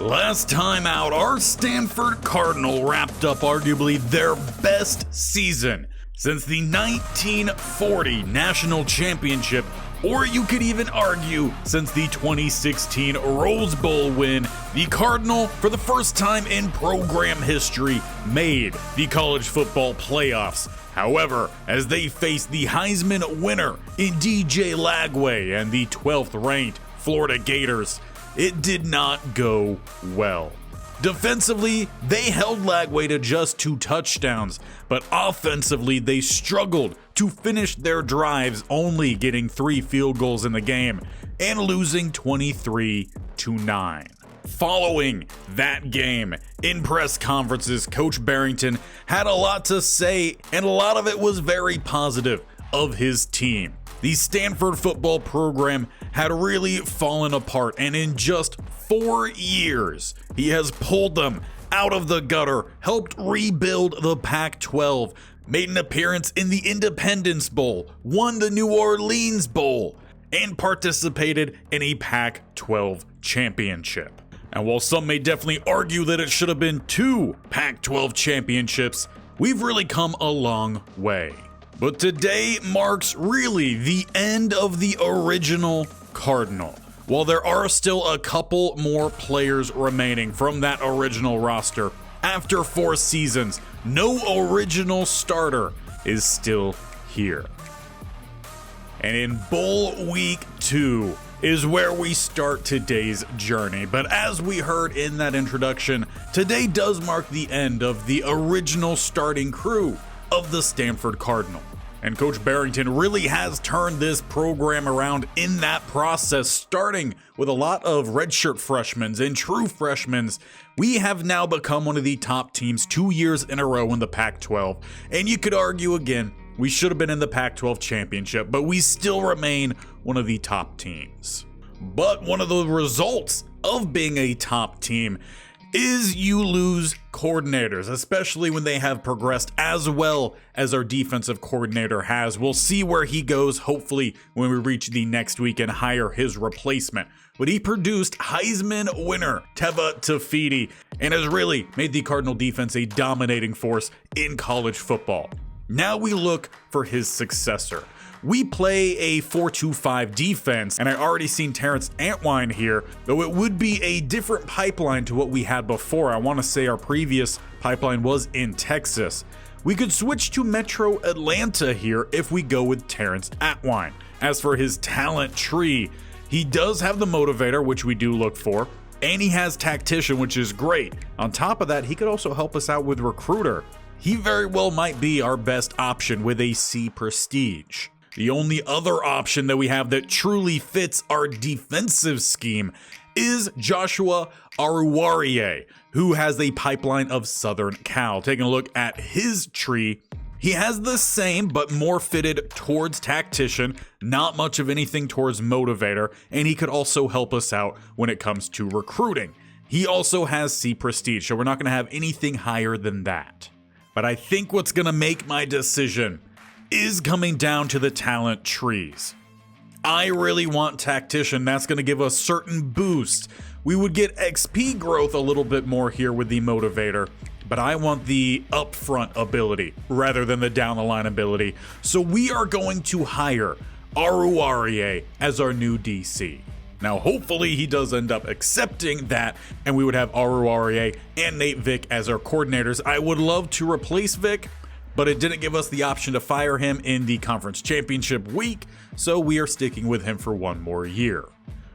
Last time out, our Stanford Cardinal wrapped up arguably their best season since the 1940 National Championship, or you could even argue since the 2016 Rose Bowl win. The Cardinal, for the first time in program history, made the college football playoffs. However, as they faced the Heisman winner in DJ Lagway and the 12th ranked Florida Gators, it did not go well. Defensively, they held Lagway to just 2 touchdowns, but offensively, they struggled to finish their drives, only getting 3 field goals in the game and losing 23-9. Following that game, in press conferences, Coach Bearington had a lot to say, and a lot of it was very positive of his team. The Stanford football program had really fallen apart, and in just 4 years, he has pulled them out of the gutter, helped rebuild the Pac-12, made an appearance in the Independence Bowl, won the New Orleans Bowl, and participated in a Pac-12 championship. And while some may definitely argue that it should have been 2 Pac-12 championships, we've really come a long way. But today marks really the end of the original Cardinal. While there are still a couple more players remaining from that original roster, after 4 seasons, no original starter is still here. And in Bowl Week 2 is where we start today's journey. But as we heard in that introduction, today does mark the end of the original starting crew of the Stanford Cardinal. And Coach Barrington really has turned this program around in that process, starting with a lot of redshirt freshmen and true freshmen. We have now become one of the top teams 2 years in a row in the Pac-12. And you could argue again, we should have been in the Pac-12 championship, but we still remain one of the top teams. But one of the results of being a top team is you lose coordinators, especially when they have progressed as well as our defensive coordinator has. We'll see where he goes, hopefully, when we reach the next week and hire his replacement. But he produced Heisman winner Teva Tafiti and has really made the Cardinal defense a dominating force in college football. Now we look for his successor. We play a 4-2-5 defense, and I already seen Terrence Antwine here, though it would be a different pipeline to what we had before. I want to say our previous pipeline was in Texas. We could switch to Metro Atlanta here if we go with Terrence Antwine. As for his talent tree, he does have the motivator, which we do look for, and he has tactician, which is great. On top of that, he could also help us out with recruiter. He very well might be our best option with a C prestige. The only other option that we have that truly fits our defensive scheme is Joshua Aruwarie, who has a pipeline of Southern Cal. Taking a look at his tree, he has the same but more fitted towards tactician, not much of anything towards motivator, and he could also help us out when it comes to recruiting. He also has C prestige, so we're not going to have anything higher than that. But I think what's going to make my decision is coming down to the talent trees. I really want tactician. That's going to give us certain boost. We would get XP growth a little bit more here with the motivator, but I want the upfront ability rather than the down the line ability. So we are going to hire Aruwarie as our new DC. Now, hopefully he does end up accepting that, and we would have Aruwarie and Nate Vick as our coordinators. I would love to replace Vick, but it didn't give us the option to fire him in the conference championship week, so we are sticking with him for 1 more year.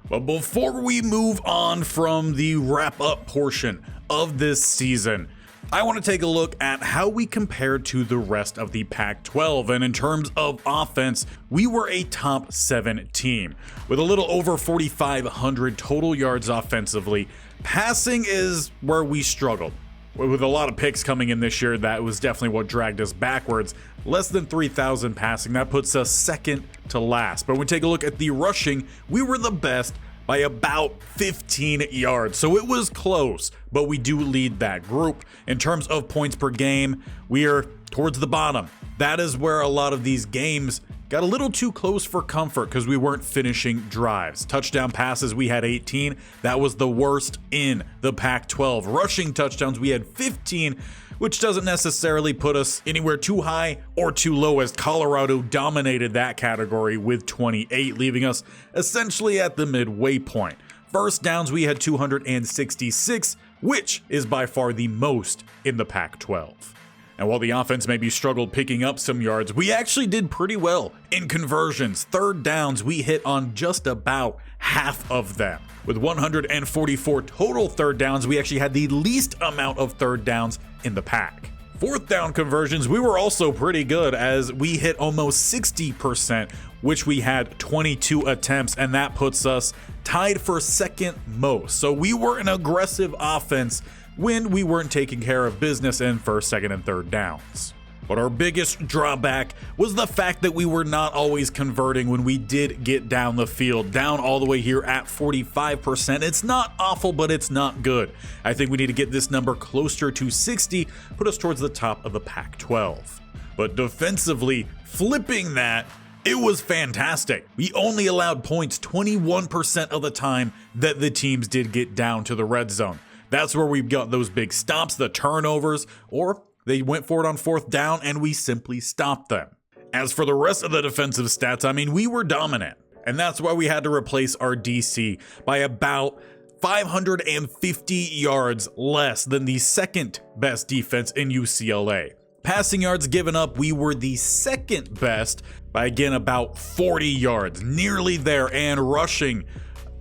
But before we move on from the wrap-up portion of this season, I want to take a look at how we compared to the rest of the Pac-12, and in terms of offense, we were a top 7 team with a little over 4,500 total yards offensively. Passing is where we struggled. With a lot of picks coming in this year, that was definitely what dragged us backwards. Less than 3,000 passing, that puts us second to last. But when we take a look at the rushing, we were the best by about 15 yards. So it was close, but we do lead that group. In terms of points per game, we are towards the bottom. That is where a lot of these games got a little too close for comfort because we weren't finishing drives. Touchdown passes, we had 18. That was the worst in the Pac-12. Rushing touchdowns, we had 15, which doesn't necessarily put us anywhere too high or too low, as Colorado dominated that category with 28, leaving us essentially at the midway point. First downs, we had 266, which is by far the most in the Pac-12. And while the offense maybe struggled picking up some yards, we actually did pretty well in conversions. Third downs, we hit on just about half of them. With 144 total third downs, we actually had the least amount of third downs in the pack. Fourth down conversions, we were also pretty good, as we hit almost 60%, which we had 22 attempts, and that puts us tied for second most. So we were an aggressive offense when we weren't taking care of business in first, second, and third downs. But our biggest drawback was the fact that we were not always converting when we did get down the field. Down all the way here at 45%. It's not awful, but it's not good. I think we need to get this number closer to 60, put us towards the top of the Pac-12. But defensively, flipping that, it was fantastic. We only allowed points 21% of the time that the teams did get down to the red zone. That's where we've got those big stops, the turnovers, or they went for it on fourth down and we simply stopped them. As for the rest of the defensive stats, I mean, we were dominant. And that's why we had to replace our DC by about 550 yards less than the second best defense in UCLA. Passing yards given up, we were the second best by, again, about 40 yards, nearly there. And rushing,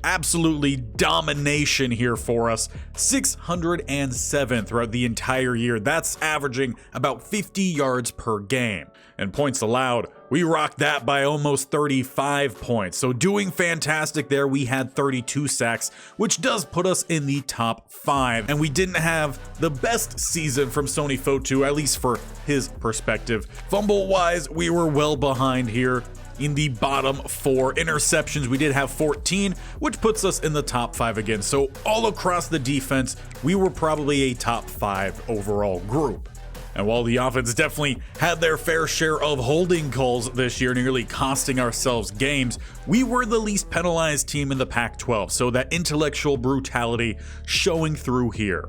absolutely domination here for us, 607 throughout the entire year. That's averaging about 50 yards per game. And points allowed, we rocked that by almost 35 points. So doing fantastic there. We had 32 sacks, which does put us in the top 5. And we didn't have the best season from Sony Fotu, at least for his perspective. Fumble-wise, we were well behind here in the bottom 4. Interceptions, we did have 14, which puts us in the top 5 again. So all across the defense, we were probably a top 5 overall group. And while the offense definitely had their fair share of holding calls this year, nearly costing ourselves games, we were the least penalized team in the Pac-12. So that intellectual brutality showing through here.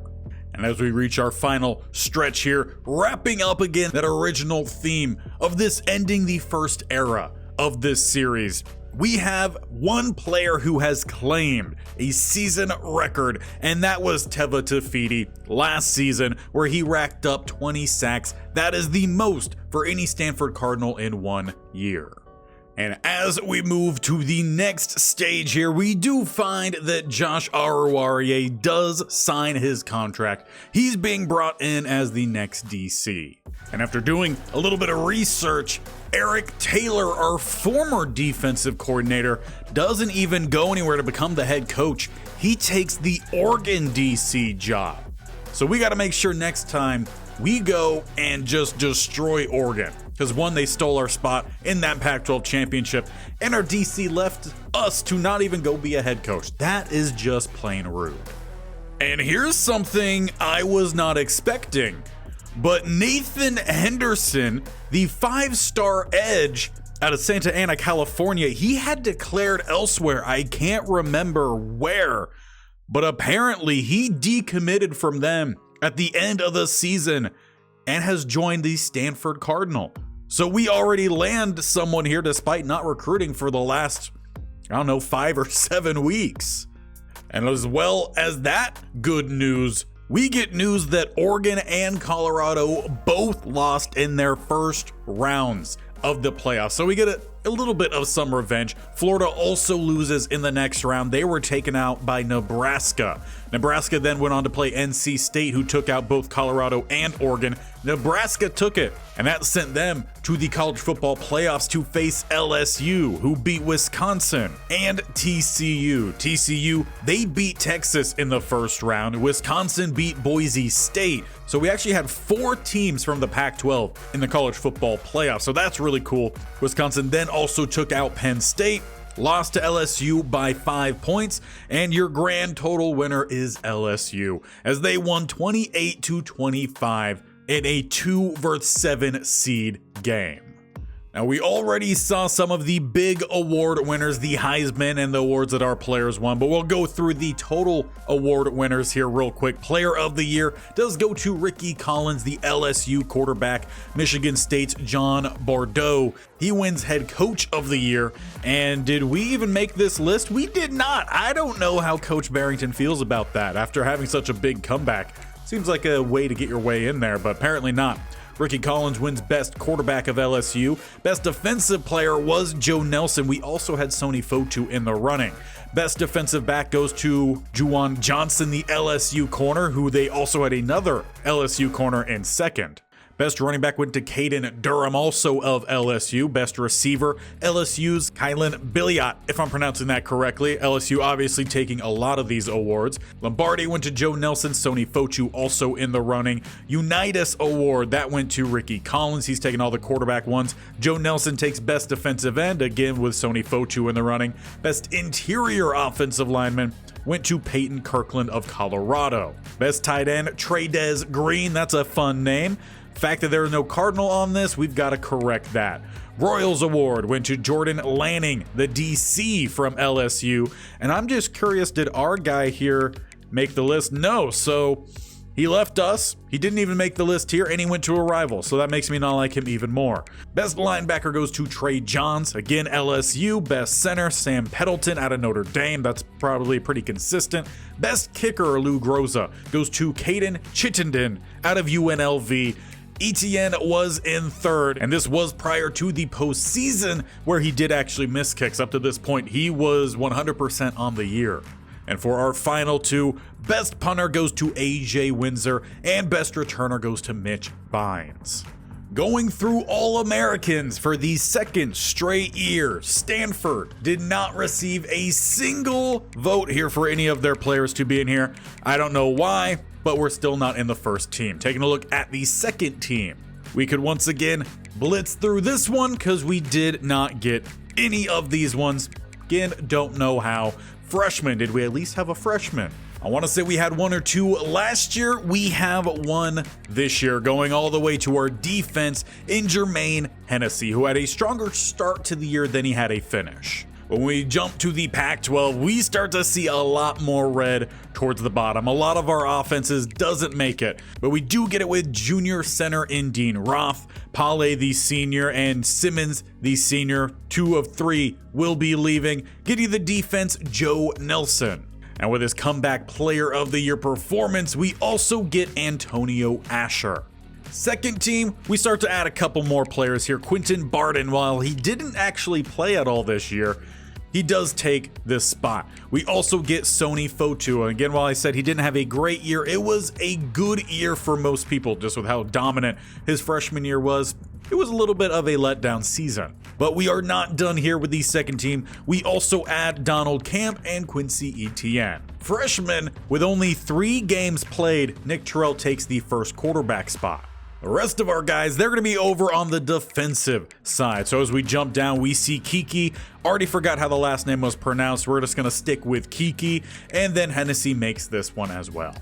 And as we reach our final stretch here, wrapping up again that original theme of this ending the first era of this series, we have one player who has claimed a season record, and that was Teva Tafiti last season, where he racked up 20 sacks. That is the most for any Stanford Cardinal in 1 year. And as we move to the next stage here, we do find that Josh Aruarie does sign his contract. He's being brought in as the next DC. And after doing a little bit of research, Eric Taylor, our former defensive coordinator, doesn't even go anywhere to become the head coach. He takes the Oregon DC job. So we got to make sure next time we go and just destroy Oregon. Because one, they stole our spot in that Pac-12 championship, and our DC left us to not even go be a head coach. That is just plain rude. And here's something I was not expecting. But Nathan Henderson, the 5-star edge out of Santa Ana, California, he had declared elsewhere. I can't remember where, but apparently he decommitted from them at the end of the season and has joined the Stanford Cardinal. So we already land someone here despite not recruiting for the last, 5 or 7 weeks. And as well as that good news, we get news that Oregon and Colorado both lost in their first rounds of the playoffs. So we get a little bit of some revenge. Florida also loses in the next round. They were taken out by Nebraska. Nebraska then went on to play NC State, who took out both Colorado and Oregon. Nebraska took it, and that sent them to the college football playoffs to face LSU, who beat Wisconsin, and TCU. TCU, they beat Texas in the first round. Wisconsin beat Boise State. So we actually had 4 teams from the Pac-12 in the college football playoffs. So that's really cool. Wisconsin then also took out Penn State, lost to LSU by 5 points, and your grand total winner is LSU, as they won 28-25 in a 2 versus 7 seed game. Now, we already saw some of the big award winners, the Heisman and the awards that our players won, but we'll go through the total award winners here real quick. Player of the Year does go to Ricky Collins, the LSU quarterback. Michigan State's John Bordeaux. He wins Head Coach of the Year. And did we even make this list? We did not. I don't know how Coach Bearington feels about that after having such a big comeback. Seems like a way to get your way in there, but apparently not. Ricky Collins wins Best Quarterback of LSU. Best Defensive Player was Joe Nelson. We also had Sony Fotu in the running. Best Defensive Back goes to Juwan Johnson, the LSU corner, who they also had another LSU corner in second. Best running back went to Caden Durham, also of LSU. Best receiver, LSU's Kylan Billiot, if I'm pronouncing that correctly. LSU obviously taking a lot of these awards. Lombardi went to Joe Nelson, Sony Fotu also in the running. Unitas Award, that went to Ricky Collins. He's taking all the quarterback ones. Joe Nelson takes Best Defensive End, again with Sony Fotu in the running. Best Interior Offensive Lineman went to Peyton Kirkland of Colorado. Best Tight End, Tre'Dez Green, that's a fun name. Fact that there is no Cardinal on this, we've got to correct that. Royals Award went to Jordan Lanning, the DC from LSU. And I'm just curious, did our guy here make the list? No, so he left us. He didn't even make the list here, and he went to a rival, so that makes me not like him even more. Best linebacker goes to Trey Johns, again LSU. Best center, Sam Pendleton out of Notre Dame. That's probably pretty consistent. Best kicker, Lou Groza, goes to Caden Chittenden out of UNLV. Etienne was in third, and this was prior to the postseason where he did actually miss kicks. Up to this point, he was 100% on the year. And for our final two, best punter goes to AJ Windsor, and best returner goes to Mitch Bynes. Going through All-Americans for the second straight year, Stanford did not receive a single vote here for any of their players to be in here. I don't know why, but we're still not in the first team. Taking a look at the second team, we could once again blitz through this one because we did not get any of these ones. Again, don't know how. Freshman, did we at least have a freshman? I want to say we had one or two last year. We have one this year, going all the way to our defense in Jermaine Hennessy, who had a stronger start to the year than he had a finish. When we jump to the Pac-12, we start to see a lot more red towards the bottom. A lot of our offenses doesn't make it, but we do get it with junior center in Dean Roth, Pale the senior, and Simmons the senior. 2 of 3 will be leaving. Getting the defense, Joe Nelson. And with his comeback player of the year performance, we also get Antonio Asher. Second team, we start to add a couple more players here. Quentin Barden, while he didn't actually play at all this year, he does take this spot. We also get Sony Fotu. And again, while I said he didn't have a great year, it was a good year for most people, just with how dominant his freshman year was. It was a little bit of a letdown season. But we are not done here with the second team. We also add Donald Camp and Quincy Etienne. Freshmen, with only 3 games played, Nick Terrell takes the first quarterback spot. The rest of our guys, they're going to be over on the defensive side. So as we jump down, we see Kiki. Already forgot how the last name was pronounced. We're just going to stick with Kiki. And then Hennessy makes this one as well.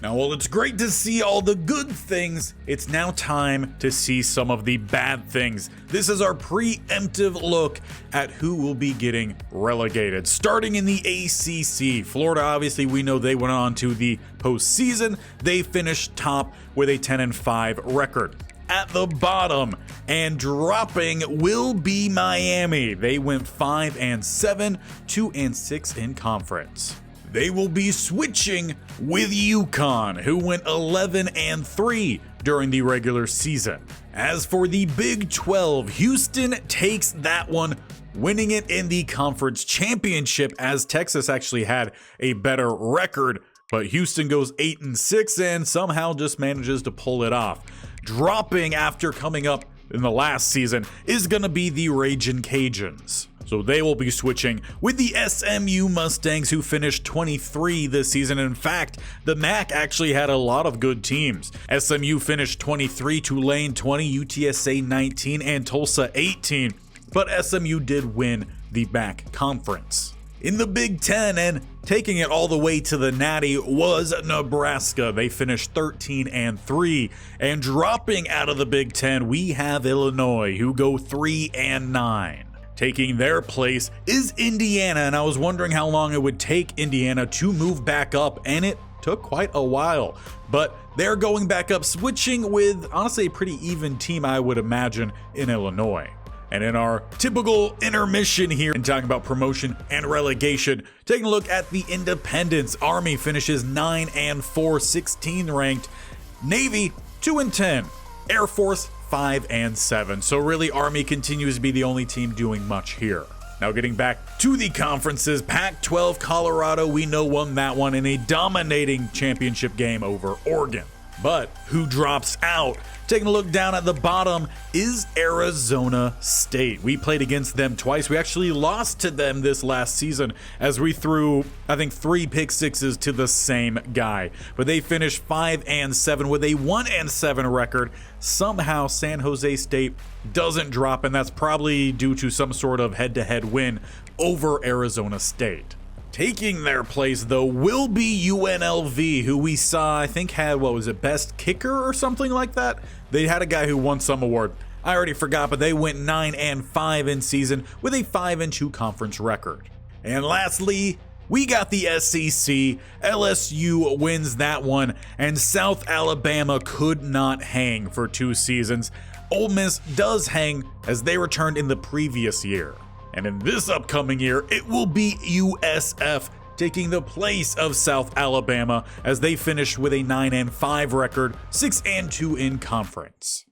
Now, while it's great to see all the good things, it's now time to see some of the bad things. This is our preemptive look at who will be getting relegated. Starting in the ACC, Florida, obviously, we know they went on to the postseason. They finished top with a 10-5 record. At the bottom and dropping will be Miami. They went 5-7, 2-6 in conference. They will be switching with UConn, who went 11-3 during the regular season. As for the Big 12, Houston takes that one, winning it in the conference championship, as Texas actually had a better record. But Houston goes 8-6 and somehow just manages to pull it off. Dropping after coming up in the last season is going to be the Ragin' Cajuns. So they will be switching with the SMU Mustangs, who finished 23 this season. In fact, the MAC actually had a lot of good teams. SMU finished 23, Tulane 20, UTSA 19, and Tulsa 18. But SMU did win the MAC conference. In the Big Ten, and taking it all the way to the Natty, was Nebraska. They finished 13-3, and dropping out of the Big Ten, we have Illinois, who go 3-9. Taking their place is Indiana, and I was wondering how long it would take Indiana to move back up, and it took quite a while. But they're going back up, switching with, honestly, a pretty even team, I would imagine, in Illinois. And in our typical intermission here, and talking about promotion and relegation, taking a look at the Independents. Army finishes 9-4, 16th ranked. Navy 2-10. Air Force 5-7. So really, Army continues to be the only team doing much here. Now getting back to the conferences, Pac-12 Colorado, we know, won that one in a dominating championship game over Oregon. But who drops out? Taking a look down at the bottom is Arizona State. We played against them twice. We actually lost to them this last season as we threw, I think, 3 pick sixes to the same guy. But they finished 5-7 with a 1-7 record. Somehow San Jose State doesn't drop, and that's probably due to some sort of head-to-head win over Arizona State. Taking their place, though, will be UNLV, who we saw, I think, had, what was it, best kicker or something like that? They had a guy who won some award. I already forgot, but they went 9-5 in season with a 5-2 conference record. And lastly, we got the SEC. LSU wins that one, and South Alabama could not hang for 2 seasons. Ole Miss does hang, as they returned in the previous year. And in this upcoming year, it will be USF taking the place of South Alabama as they finished with a 9-5 record, 6-2 in conference.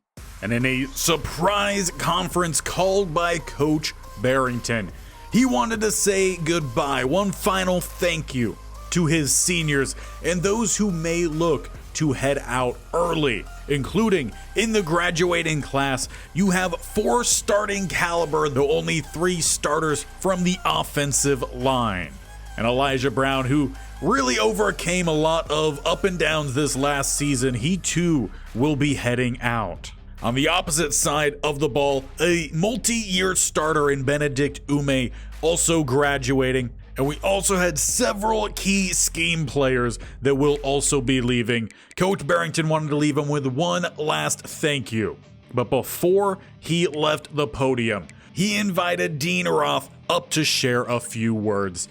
And in a surprise conference called by Coach Bearington, he wanted to say goodbye, one final thank you to his seniors and those who may look to head out early, including in the graduating class. You have 4 starting caliber, though only 3 starters from the offensive line. And Elijah Brown, who really overcame a lot of up and downs this last season, he too will be heading out. On the opposite side of the ball, a multi-year starter in Benedict Ume also graduating. And we also had several key scheme players that will also be leaving. Coach Barrington wanted to leave him with one last thank you. But before he left the podium, he invited Dean Roth up to share a few words.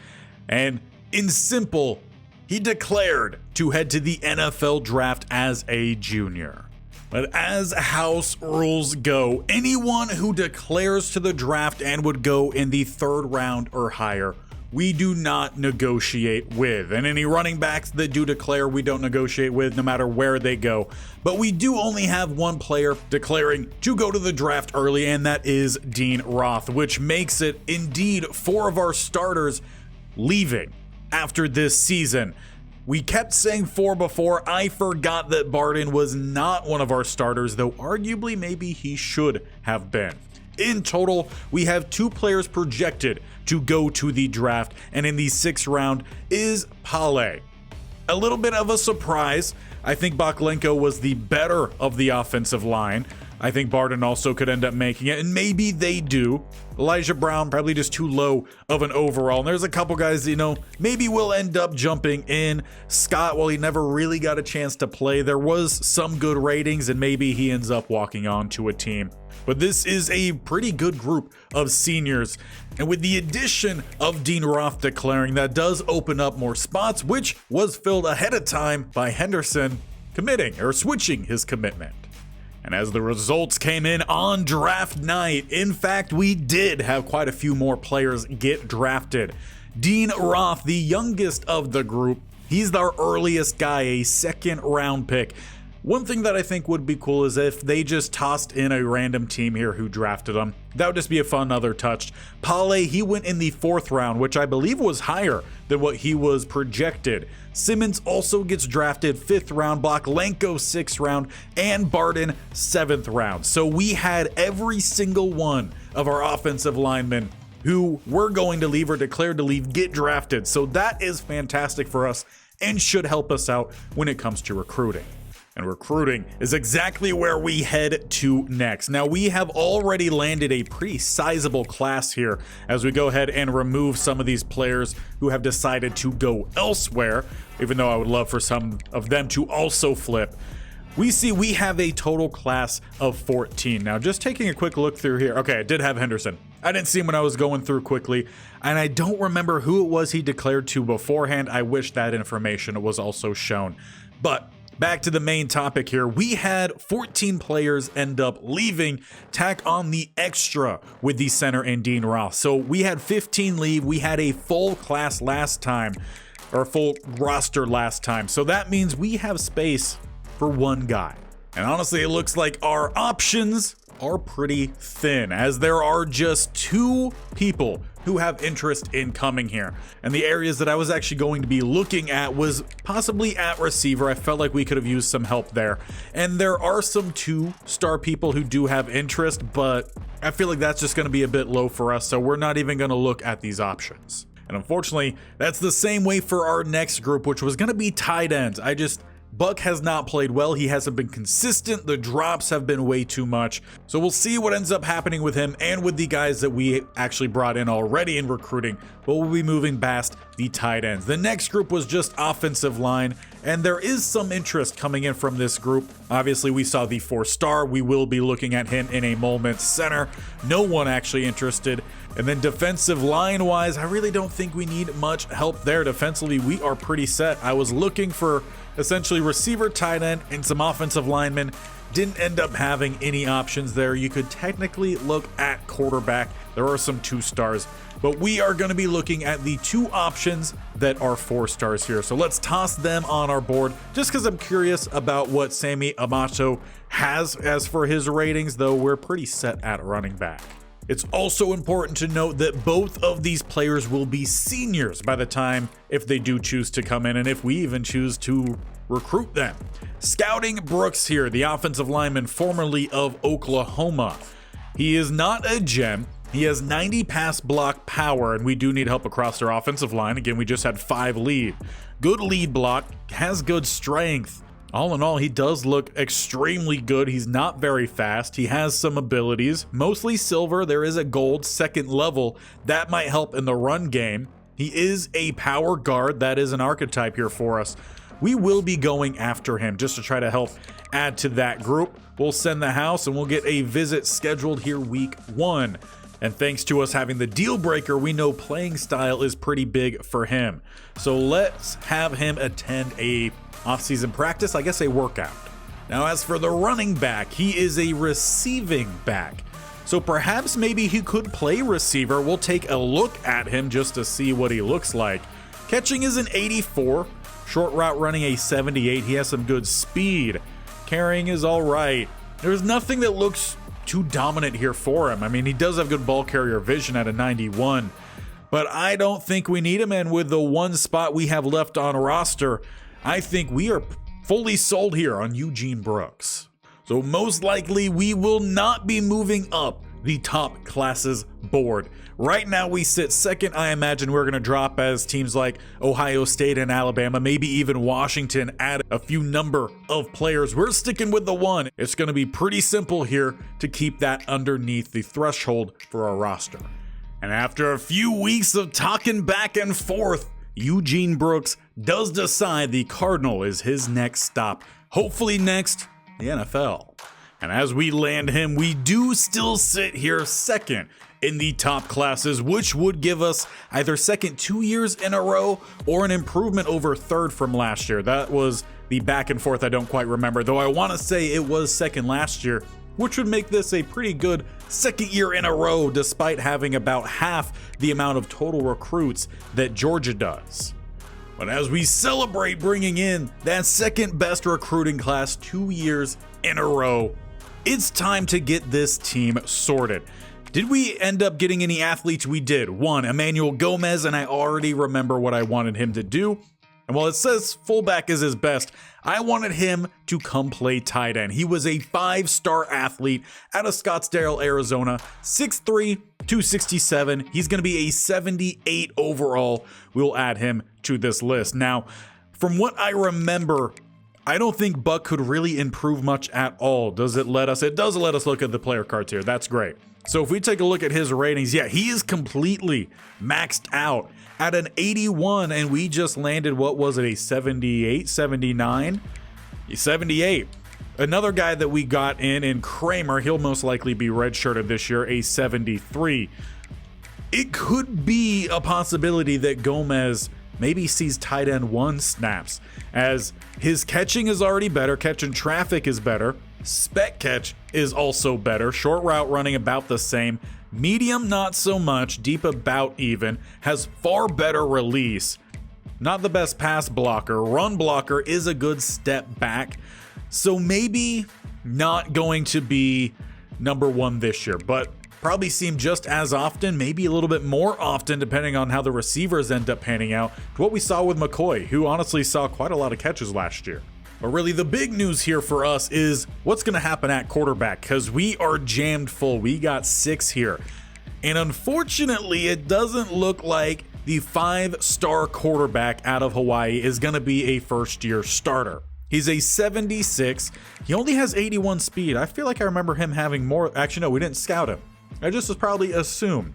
And in simple, he declared to head to the NFL draft as a junior. But as house rules go, anyone who declares to the draft and would go in the 3rd round or higher, we do not negotiate with. And any running backs that do declare, we don't negotiate with no matter where they go. But we do only have one player declaring to go to the draft early, and that is Dean Roth, which makes it indeed 4 of our starters leaving after this season. We kept saying 4 before. I forgot that Barden was not one of our starters, though arguably maybe he should have been. In total, we have 2 players projected to go to the draft, and in the 6th round is Pale. A little bit of a surprise. I think Baklenko was the better of the offensive line. I think Barden also could end up making it, and maybe they do. Elijah Brown, probably just too low of an overall. And there's a couple guys, maybe will end up jumping in. Scott, while he never really got a chance to play, there was some good ratings, and maybe he ends up walking on to a team. But this is a pretty good group of seniors. And with the addition of Dean Roth declaring, that does open up more spots, which was filled ahead of time by Henderson committing or switching his commitment. And as the results came in on draft night, in fact, we did have quite a few more players get drafted. Dean Roth, the youngest of the group, he's our earliest guy, a 2nd round pick. One thing that I think would be cool is if they just tossed in a random team here who drafted him. That would just be a fun other touch. Pale, he went in the 4th round, which I believe was higher than what he was projected. Simmons also gets drafted 5th round, Baklenko 6th round, and Barden 7th round. So we had every single one of our offensive linemen who were going to leave or declared to leave get drafted. So that is fantastic for us and should help us out when it comes to recruiting. And recruiting is exactly where we head to next. Now, we have already landed a pretty sizable class here as we go ahead and remove some of these players who have decided to go elsewhere, even though I would love for some of them to also flip. We see we have a total class of 14. Now, just taking a quick look through here. Okay, I did have Henderson. I didn't see him when I was going through quickly, and I don't remember who it was he declared to beforehand. I wish that information was also shown. But back to the main topic here. We had 14 players end up leaving, tack on the extra with the center and Dean Roth. So we had 15 leave. We had a full class last time, or full roster last time. So that means we have space for one guy. And honestly, it looks like our options are pretty thin, as there are just 2 people who have interest in coming here. And the areas that I was actually going to be looking at was possibly at receiver. I felt like we could have used some help there. And there are some 2-star people who do have interest, but I feel like that's just going to be a bit low for us, so we're not even going to look at these options. And unfortunately, that's the same way for our next group, which was going to be tight ends. Buck has not played well. He hasn't been consistent. The drops have been way too much. So we'll see what ends up happening with him and with the guys that we actually brought in already in recruiting, but we'll be moving past the tight ends. The next group was just offensive line, and there is some interest coming in from this group. Obviously, we saw the 4-star. We will be looking at him in a moment. Center, no one actually interested. And then defensive line wise, I really don't think we need much help there. Defensively, we are pretty set. I was looking for essentially receiver, tight end, and some offensive linemen. Didn't end up having any options there. You could technically look at quarterback. There are some 2-stars, but we are going to be looking at the 2 options that are 4-stars here. So let's toss them on our board just because I'm curious about what Sammy Amato has as for his ratings, though we're pretty set at running back. It's also important to note that both of these players will be seniors by the time if they do choose to come in, and if we even choose to recruit them. Scouting Brooks here, the offensive lineman formerly of Oklahoma. He is not a gem. He has 90 pass block power, and we do need help across their offensive line. Again, we just had 5 lead. Good lead block, has good strength. All in all, he does look extremely good. He's not very fast. He has some abilities, mostly silver. There is a gold 2nd level that might help in the run game. He is a power guard. That is an archetype here for us. We will be going after him just to try to help add to that group. We'll send the house and we'll get a visit scheduled here week 1. And thanks to us having the deal breaker, we know playing style is pretty big for him. So let's have him attend a offseason practice, I guess a workout. Now, as for the running back, he is a receiving back. So perhaps maybe he could play receiver. We'll take a look at him just to see what he looks like. Catching is an 84, short route running a 78. He has some good speed. Carrying is all right. There's nothing that looks too dominant here for him. I mean, he does have good ball carrier vision at a 91, but I don't think we need him. And with the 1 spot we have left on roster, I think we are fully sold here on Eugene Brooks. So most likely we will not be moving up the top classes board. Right now we sit 2nd. I imagine we're going to drop as teams like Ohio State and Alabama, maybe even Washington, add a few number of players. We're sticking with the 1. It's going to be pretty simple here to keep that underneath the threshold for our roster. And after a few weeks of talking back and forth, Eugene Brooks does decide the Cardinal is his next stop. Hopefully next, the NFL. And as we land him, we do still sit here 2nd in the top classes, which would give us either 2nd 2 years in a row or an improvement over 3rd from last year. That was the back and forth I don't quite remember, though I want to say it was 2nd last year, which would make this a pretty good 2nd year in a row, despite having about half the amount of total recruits that Georgia does. But as we celebrate bringing in that 2nd best recruiting class 2 years in a row, it's time to get this team sorted. Did we end up getting any athletes? We did. 1, Emmanuel Gomez, and I already remember what I wanted him to do. And while it says fullback is his best, I wanted him to come play tight end. He was a 5-star athlete out of Scottsdale, Arizona, 6'3", 267. He's going to be a 78 overall. We'll add him to this list. Now, from what I remember, I don't think Buck could really improve much at all. Does it let us? It does let us look at the player cards here. That's great. So if we take a look at his ratings, yeah, he is completely maxed out at an 81, and we just landed, what was it, a 78, 79? 78. Another guy that we got in Kramer, he'll most likely be redshirted this year, a 73. It could be a possibility that Gomez maybe sees tight end 1 snaps, as his catching is already better, catching traffic is better, spec catch is also better, short route running about the same, medium not so much, deep about even, has far better release, not the best pass blocker, run blocker is a good step back, so maybe not going to be number 1 this year, but probably see him just as often, maybe a little bit more often, depending on how the receivers end up panning out, to what we saw with McCoy, who honestly saw quite a lot of catches last year. But really, the big news here for us is what's going to happen at quarterback, because we are jammed full. We got 6 here. And unfortunately, it doesn't look like the 5-star quarterback out of Hawaii is going to be a first-year starter. He's a 76. He only has 81 speed. I feel like I remember him having more. Actually, no, we didn't scout him. I just was probably assumed.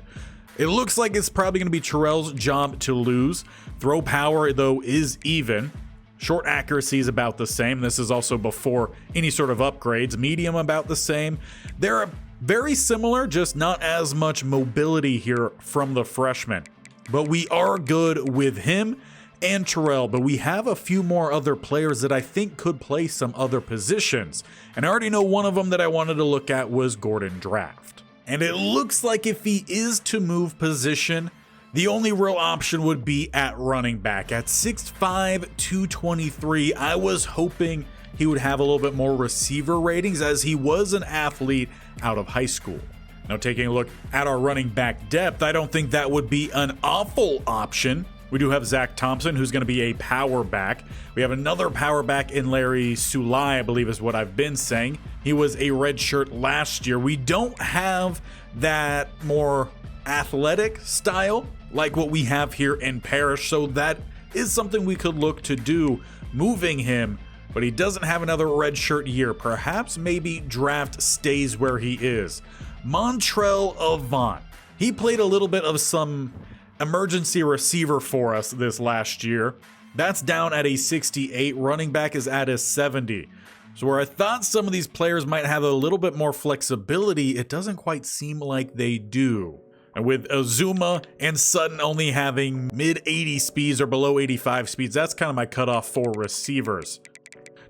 It looks like it's probably going to be Terrell's job to lose. Throw power, though, is even. Short accuracy is about the same. This is also before any sort of upgrades. Medium about the same. They're very similar, just not as much mobility here from the freshman. But we are good with him and Terrell, but we have a few more other players that I think could play some other positions. And I already know one of them that I wanted to look at was Gordon Draft. And it looks like if he is to move position, the only real option would be at running back. At 6'5", 223, I was hoping he would have a little bit more receiver ratings, as he was an athlete out of high school. Now, taking a look at our running back depth, I don't think that would be an awful option. We do have Zach Thompson, who's going to be a power back. We have another power back in Larry Sulai, I believe is what I've been saying. He was a redshirt last year. We don't have that more athletic style like what we have here in Parrish, so that is something we could look to do, moving him, but he doesn't have another redshirt year. Perhaps maybe Draft stays where he is. Montrell Avant. He played a little bit of some emergency receiver for us this last year. That's down at a 68. Running back is at a 70. So where I thought some of these players might have a little bit more flexibility, it doesn't quite seem like they do. And with Azuma and Sutton only having mid-80 speeds or below 85 speeds, that's kind of my cutoff for receivers.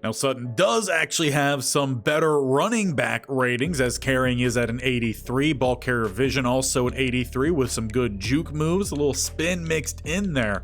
Now, Sutton does actually have some better running back ratings, as carrying is at an 83, ball carrier vision also an 83 with some good juke moves, a little spin mixed in there.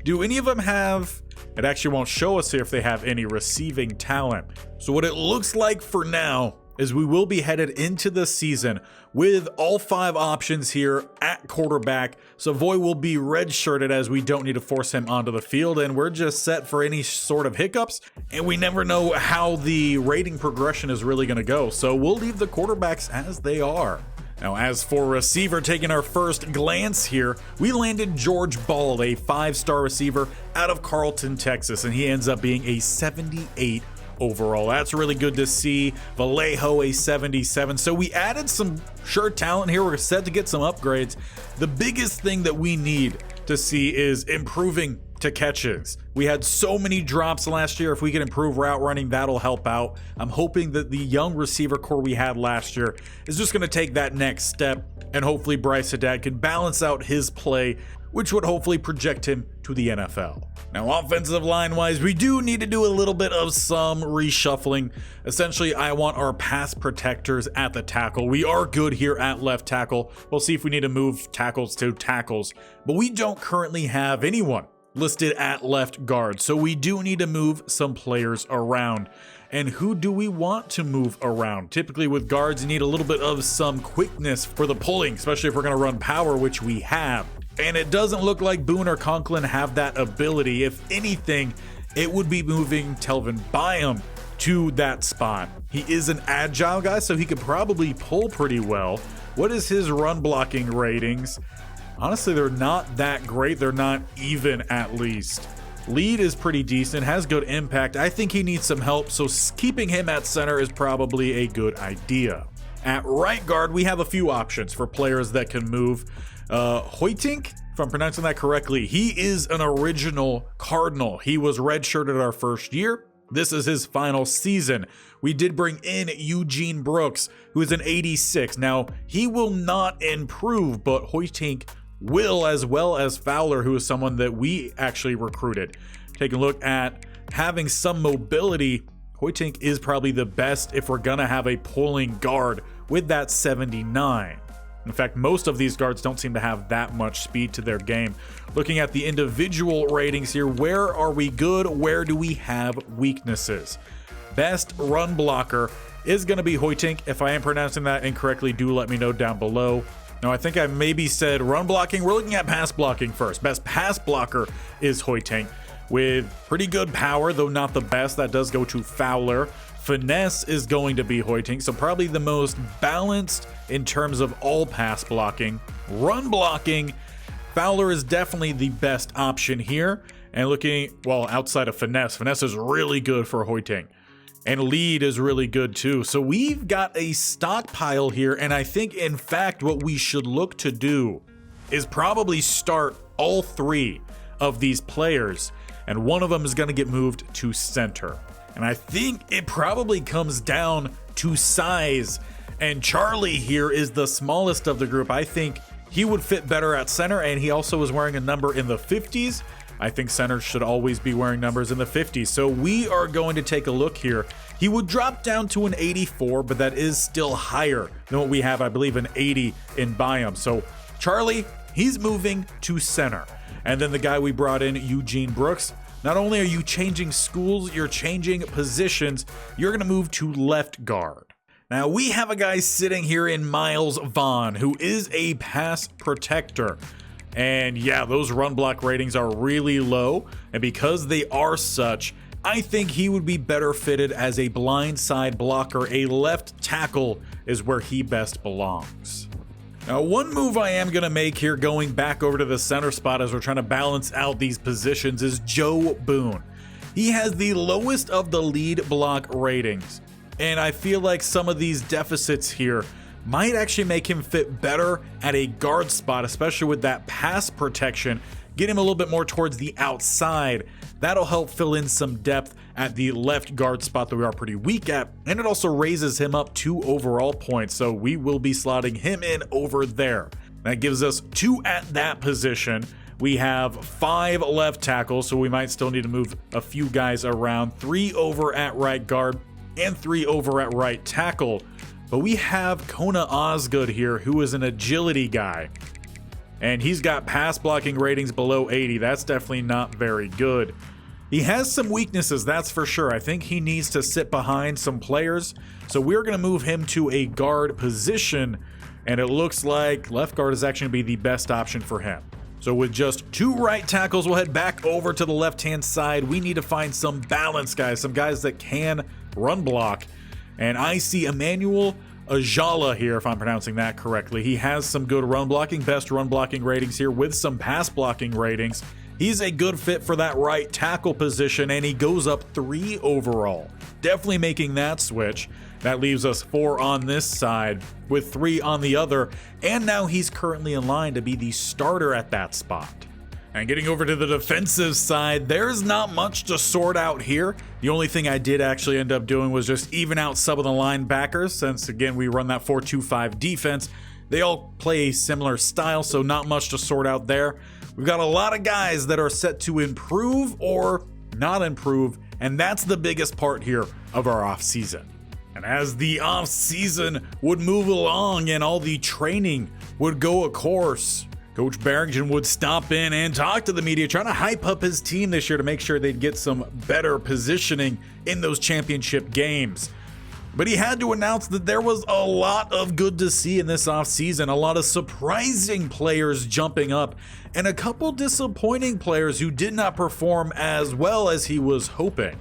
Do any of them have, it actually won't show us here if they have any receiving talent. So what it looks like for now is we will be headed into the season with all 5 options here at quarterback. Savoy will be redshirted, as we don't need to force him onto the field, and we're just set for any sort of hiccups, and we never know how the rating progression is really going to go, so we'll leave the quarterbacks as they are. Now, as for receiver, taking our first glance here, we landed George Ball, a 5-star receiver out of Carlton, Texas, and he ends up being a 78 overall. That's really good to see. Vallejo a 77. So we added some sure talent here. We're set to get some upgrades. The biggest thing that we need to see is improving to catches. We had so many drops last year. If we can improve route running, that'll help out. I'm hoping that the young receiver core we had last year is just going to take that next step, and hopefully Bryce Haddad can balance out his play, which would hopefully project him to the NFL. Now, offensive line wise, we do need to do a little bit of some reshuffling. Essentially, I want our pass protectors at the tackle. We are good here at left tackle. We'll see if we need to move tackles to tackles, but we don't currently have anyone listed at left guard, so we do need to move some players around. And who do we want to move around? Typically with guards, you need a little bit of some quickness for the pulling, especially if we're going to run power, which we have. And it doesn't look like Boone or Conklin have that ability. If anything, it would be moving Telvin Byam to that spot. He is an agile guy, so he could probably pull pretty well. What is his run blocking ratings? Honestly, they're not that great. They're not even, at least. Lead is pretty decent, has good impact. I think he needs some help, so keeping him at center is probably a good idea. At right guard, we have a few options for players that can move. Hoytink, if I'm pronouncing that correctly, he is an original Cardinal. He was redshirted our first year. This is his final season. We did bring in Eugene Brooks, who is an 86. Now, he will not improve, but Hoytink will, as well as Fowler, who is someone that we actually recruited. Taking a look at having some mobility, Hoytink is probably the best if we're going to have a pulling guard with that 79. In fact, most of these guards don't seem to have that much speed to their game. Looking at the individual ratings here, where are we good? Where do we have weaknesses? Best run blocker is going to be Hoytink. If I am pronouncing that incorrectly, do let me know down below. Now, I think I maybe said run blocking. We're looking at pass blocking first. Best pass blocker is Hoytink with pretty good power, though not the best. That does go to Fowler. Finesse is going to be Hoytink, so probably the most balanced in terms of all pass blocking. Run blocking, Fowler is definitely the best option here. And looking, well, outside of Finesse is really good for Hoytink. And lead is really good too. So we've got a stockpile here, and I think, in fact, what we should look to do is probably start all three of these players, and one of them is going to get moved to center. And I think it probably comes down to size, and Charlie here is the smallest of the group. I think he would fit better at center, and he also is wearing a number in the 50s. I think centers should always be wearing numbers in the 50s. So we are going to take a look here. He would drop down to an 84, but that is still higher than what we have, I believe, an 80 in Biome. So Charlie, he's moving to center. And then the guy we brought in, Eugene Brooks, not only are you changing schools, you're changing positions. You're going to move to left guard. Now we have a guy sitting here in Miles Vaughn, who is a pass protector. And yeah, those run block ratings are really low. And because they are such, I think he would be better fitted as a blind side blocker. A left tackle is where he best belongs. Now, one move I am going to make here, going back over to the center spot as we're trying to balance out these positions, is Joe Boone. He has the lowest of the lead block ratings. And I feel like some of these deficits here might actually make him fit better at a guard spot, especially with that pass protection. Get him a little bit more towards the outside. That'll help fill in some depth at the left guard spot that we are pretty weak at. And it also raises him up 2 overall points. So we will be slotting him in over there. That gives us 2 at that position. We have 5 left tackles, so we might still need to move a few guys around. 3 over at right guard and 3 over at right tackle. But we have Kona Osgood here, who is an agility guy. And he's got pass blocking ratings below 80. That's definitely not very good. He has some weaknesses, that's for sure. I think he needs to sit behind some players. So we're going to move him to a guard position. And it looks like left guard is actually going to be the best option for him. So with just 2 right tackles, we'll head back over to the left-hand side. We need to find some balance guys, some guys that can run block. And I see Emmanuel Ajala here, if I'm pronouncing that correctly. He has some good run blocking, best run blocking ratings here with some pass blocking ratings. He's a good fit for that right tackle position, and he goes up 3 overall. Definitely making that switch. That leaves us 4 on this side with 3 on the other, and now he's currently in line to be the starter at that spot. And getting over to the defensive side, there's not much to sort out here. The only thing I did actually end up doing was just even out some of the linebackers, since again we run that 4-2-5 defense. They all play a similar style, so not much to sort out there. We've got a lot of guys that are set to improve or not improve, and that's the biggest part here of our offseason. And as the offseason would move along and all the training would go a course, Coach Barrington would stop in and talk to the media, trying to hype up his team this year to make sure they'd get some better positioning in those championship games. But he had to announce that there was a lot of good to see in this offseason, a lot of surprising players jumping up, and a couple disappointing players who did not perform as well as he was hoping.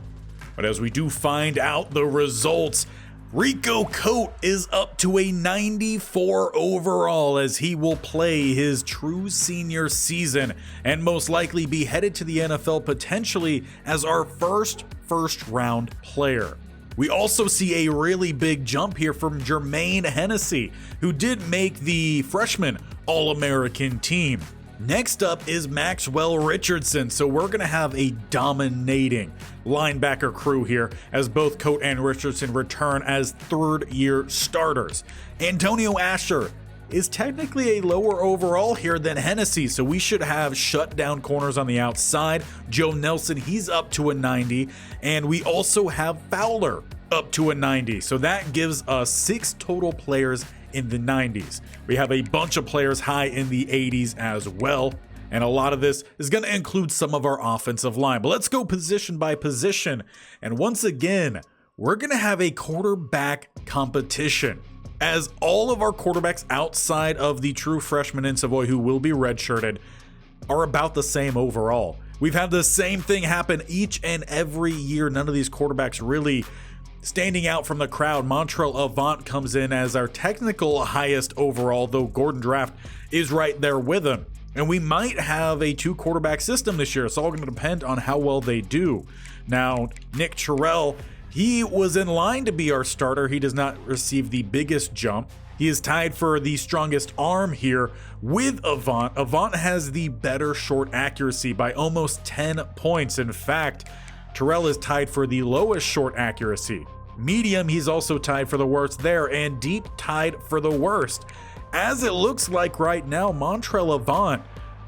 But as we do find out the results, Rico Cote is up to a 94 overall as he will play his true senior season and most likely be headed to the NFL potentially as our first round player. We also see a really big jump here from Jermaine Hennessy, who did make the freshman All-American team. Next up is Maxwell Richardson, so we're going to have a dominating linebacker crew here as both Cote and Richardson return as third-year starters. Antonio Asher is technically a lower overall here than Hennessy, so we should have shutdown corners on the outside. Joe Nelson, he's up to a 90, and we also have Fowler up to a 90, so that gives us 6 total players in the 90s. We have a bunch of players high in the 80s as well, and a lot of this is going to include some of our offensive line. But let's go position by position, and once again, we're going to have a quarterback competition, as all of our quarterbacks outside of the true freshman in Savoy who will be redshirted are about the same overall. We've had the same thing happen each and every year. None of these quarterbacks really standing out from the crowd. Montrell Avant comes in as our technical highest overall, though Gordon Draft is right there with him. And we might have a 2 quarterback system this year. It's all going to depend on how well they do. Now, Nick Terrell, he was in line to be our starter. He does not receive the biggest jump. He is tied for the strongest arm here with Avant. Avant has the better short accuracy by almost 10 points. In fact, Terrell is tied for the lowest short accuracy. Medium, he's also tied for the worst there, and deep tied for the worst. As it looks like right now, Montrell Avant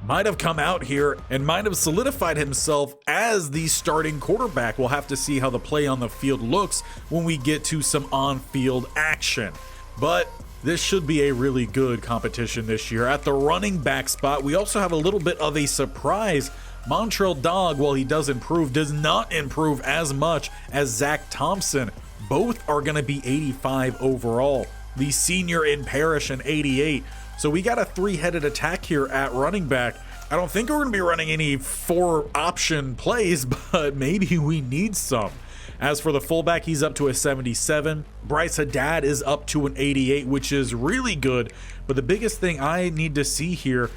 might have come out here and might have solidified himself as the starting quarterback. We'll have to see how the play on the field looks when we get to some on-field action. But this should be a really good competition this year. At the running back spot, we also have a little bit of a surprise. Montrell Dog, while he does improve, does not improve as much as Zach Thompson. Both are going to be 85 overall. The senior in Parrish and 88. So we got a 3-headed attack here at running back. I don't think we're going to be running any 4-option plays, but maybe we need some. As for the fullback, he's up to a 77. Bryce Haddad is up to an 88, which is really good. But the biggest thing I need to see here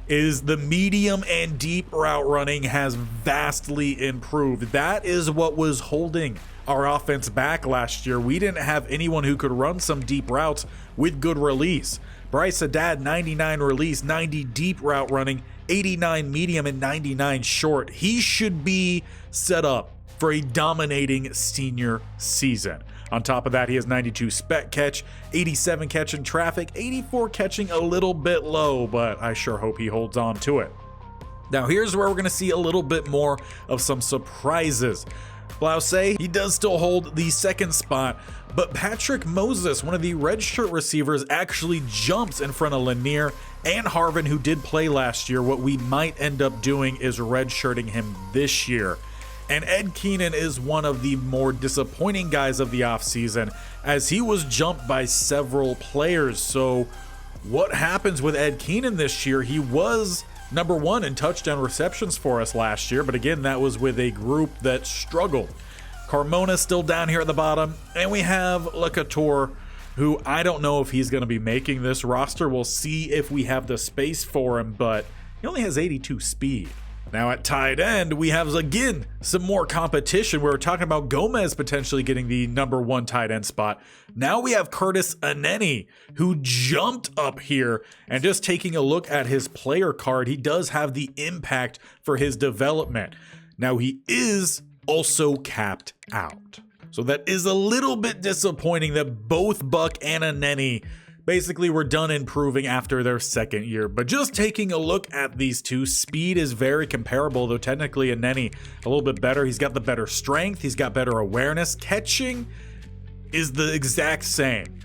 is the medium and deep route running has vastly improved. That is what was holding our offense back last year. We didn't have anyone who could run some deep routes with good release. Bryce Haddad, 99 release, 90 deep route running, 89 medium, and 99 short. He should be set up for a dominating senior season. On top of that, he has 92 spec catch, 87 catch in traffic, 84 catching a little bit low, but I sure hope he holds on to it. Now here's where we're going to see a little bit more of some surprises. Blouse, he does still hold the second spot, but Patrick Moses, one of the redshirt receivers, actually jumps in front of Lanier and Harvin, who did play last year. What we might end up doing is redshirting him this year. And Ed Keenan is one of the more disappointing guys of the offseason, as he was jumped by several players. So what happens with Ed Keenan this year? He was number 1 in touchdown receptions for us last year, but again, that was with a group that struggled. Carmona still down here at the bottom, and we have LeCouture, who I don't know if he's going to be making this roster. We'll see if we have the space for him, but he only has 82 speed. Now at tight end, we have, again, some more competition. We were talking about Gomez potentially getting the number 1 tight end spot. Now we have Curtis Aneni, who jumped up here, and just taking a look at his player card, he does have the impact for his development. Now he is also capped out. So that is a little bit disappointing that both Buck and Aneni basically were done improving after their second year. But just taking a look at these two, speed is very comparable, though technically Aneni a little bit better. He's got the better strength, he's got better awareness. Catching is the exact same.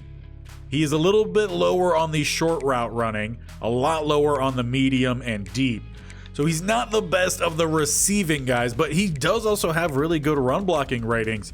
He is a little bit lower on the short route running, a lot lower on the medium and deep. So he's not the best of the receiving guys, but he does also have really good run blocking ratings.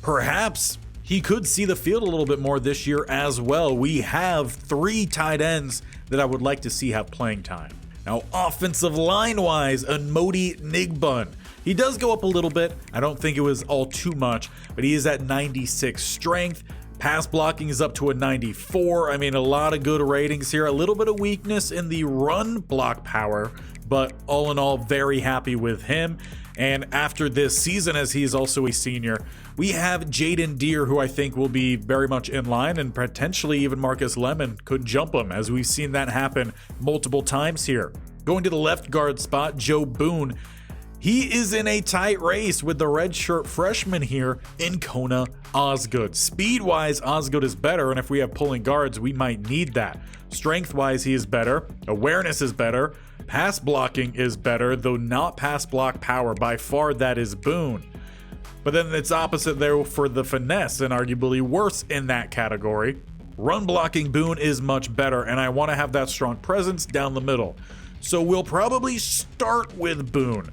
Perhaps he could see the field a little bit more this year as well. We have 3 tight ends that I would like to see have playing time. Now, offensive line-wise, Modi Nigbun. He does go up a little bit. I don't think it was all too much, but he is at 96 strength, Pass blocking is up to a 94. I mean, a lot of good ratings here. A little bit of weakness in the run block power, but all in all, very happy with him. And after this season, as he is also a senior, we have Jaden Deere, who I think will be very much in line, and potentially even Marcus Lemon could jump him, as we've seen that happen multiple times here. Going to the left guard spot, Joe Boone. He is in a tight race with the redshirt freshman here in Kona Osgood. Speed-wise, Osgood is better, and if we have pulling guards, we might need that. Strength-wise, he is better. Awareness is better. Pass blocking is better, though not pass block power. By far, that is Boone. But then it's opposite there for the finesse, and arguably worse in that category. Run blocking Boone is much better, and I want to have that strong presence down the middle. So we'll probably start with Boone.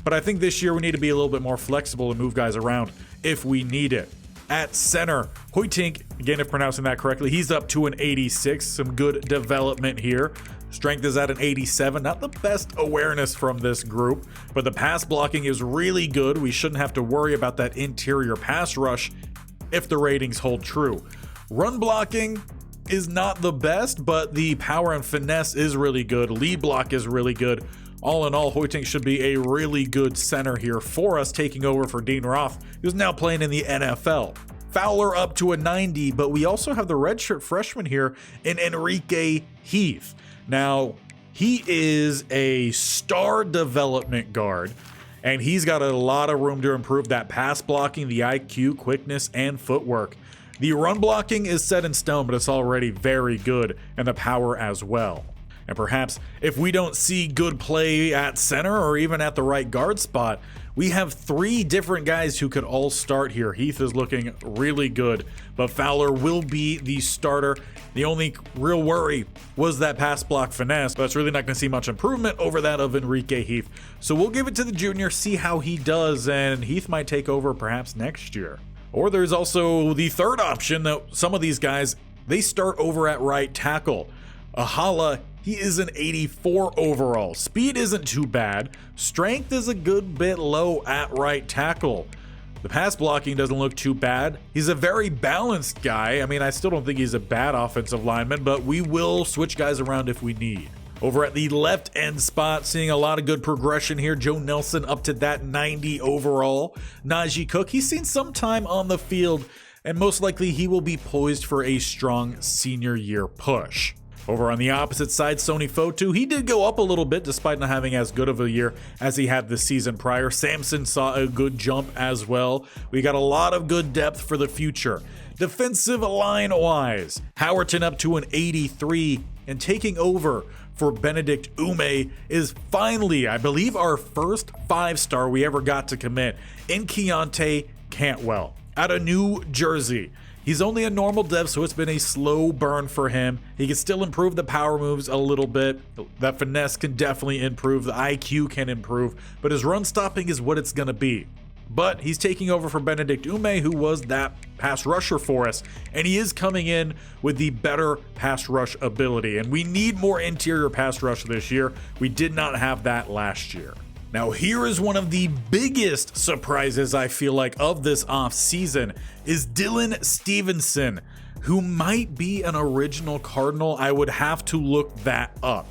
But I think this year we need to be a little bit more flexible and move guys around if we need it. At center, Hoytink, again if pronouncing that correctly, he's up to an 86. Some good development here. Strength is at an 87. Not the best awareness from this group, but the pass blocking is really good. We shouldn't have to worry about that interior pass rush if the ratings hold true. Run blocking is not the best, but the power and finesse is really good. Lead block is really good. All in all, Hoytink should be a really good center here for us, taking over for Dean Roth, who's now playing in the NFL. Fowler up to a 90, but we also have the redshirt freshman here in Enrique Heath. Now, he is a star development guard, and he's got a lot of room to improve that pass blocking, the IQ, quickness, and footwork. The run blocking is set in stone, but it's already very good, and the power as well. And perhaps if we don't see good play at center or even at the right guard spot, we have 3 different guys who could all start here. Heath is looking really good, but Fowler will be the starter. The only real worry was that pass block finesse, but it's really not going to see much improvement over that of Enrique Heath. So we'll give it to the junior, see how he does, and Heath might take over perhaps next year. Or there's also the third option that some of these guys, they start over at right tackle. Ahala, he is an 84 overall. Speed isn't too bad. Strength is a good bit low at right tackle. The pass blocking doesn't look too bad. He's a very balanced guy. I mean, I still don't think he's a bad offensive lineman, but we will switch guys around if we need. Over at the left end spot, seeing a lot of good progression here. Joe Nelson up to that 90 overall. Najee Cook, he's seen some time on the field, and most likely he will be poised for a strong senior year push. Over on the opposite side, Sony Fotu, he did go up a little bit despite not having as good of a year as he had the season prior. Samson saw a good jump as well. We got a lot of good depth for the future. Defensive line-wise, Howerton up to an 83, and taking over for Benedict Ume is finally, I believe, our first 5-star we ever got to commit in Keontae Cantwell out of New Jersey. He's only a normal dev, so it's been a slow burn for him. He can still improve the power moves a little bit. That finesse can definitely improve. The IQ can improve, but his run stopping is what it's going to be. But he's taking over for Benedict Ume, who was that pass rusher for us, and he is coming in with the better pass rush ability. And we need more interior pass rush this year. We did not have that last year. Now, here is one of the biggest surprises I feel like of this offseason is Dylan Stevenson, who might be an original Cardinal. I would have to look that up.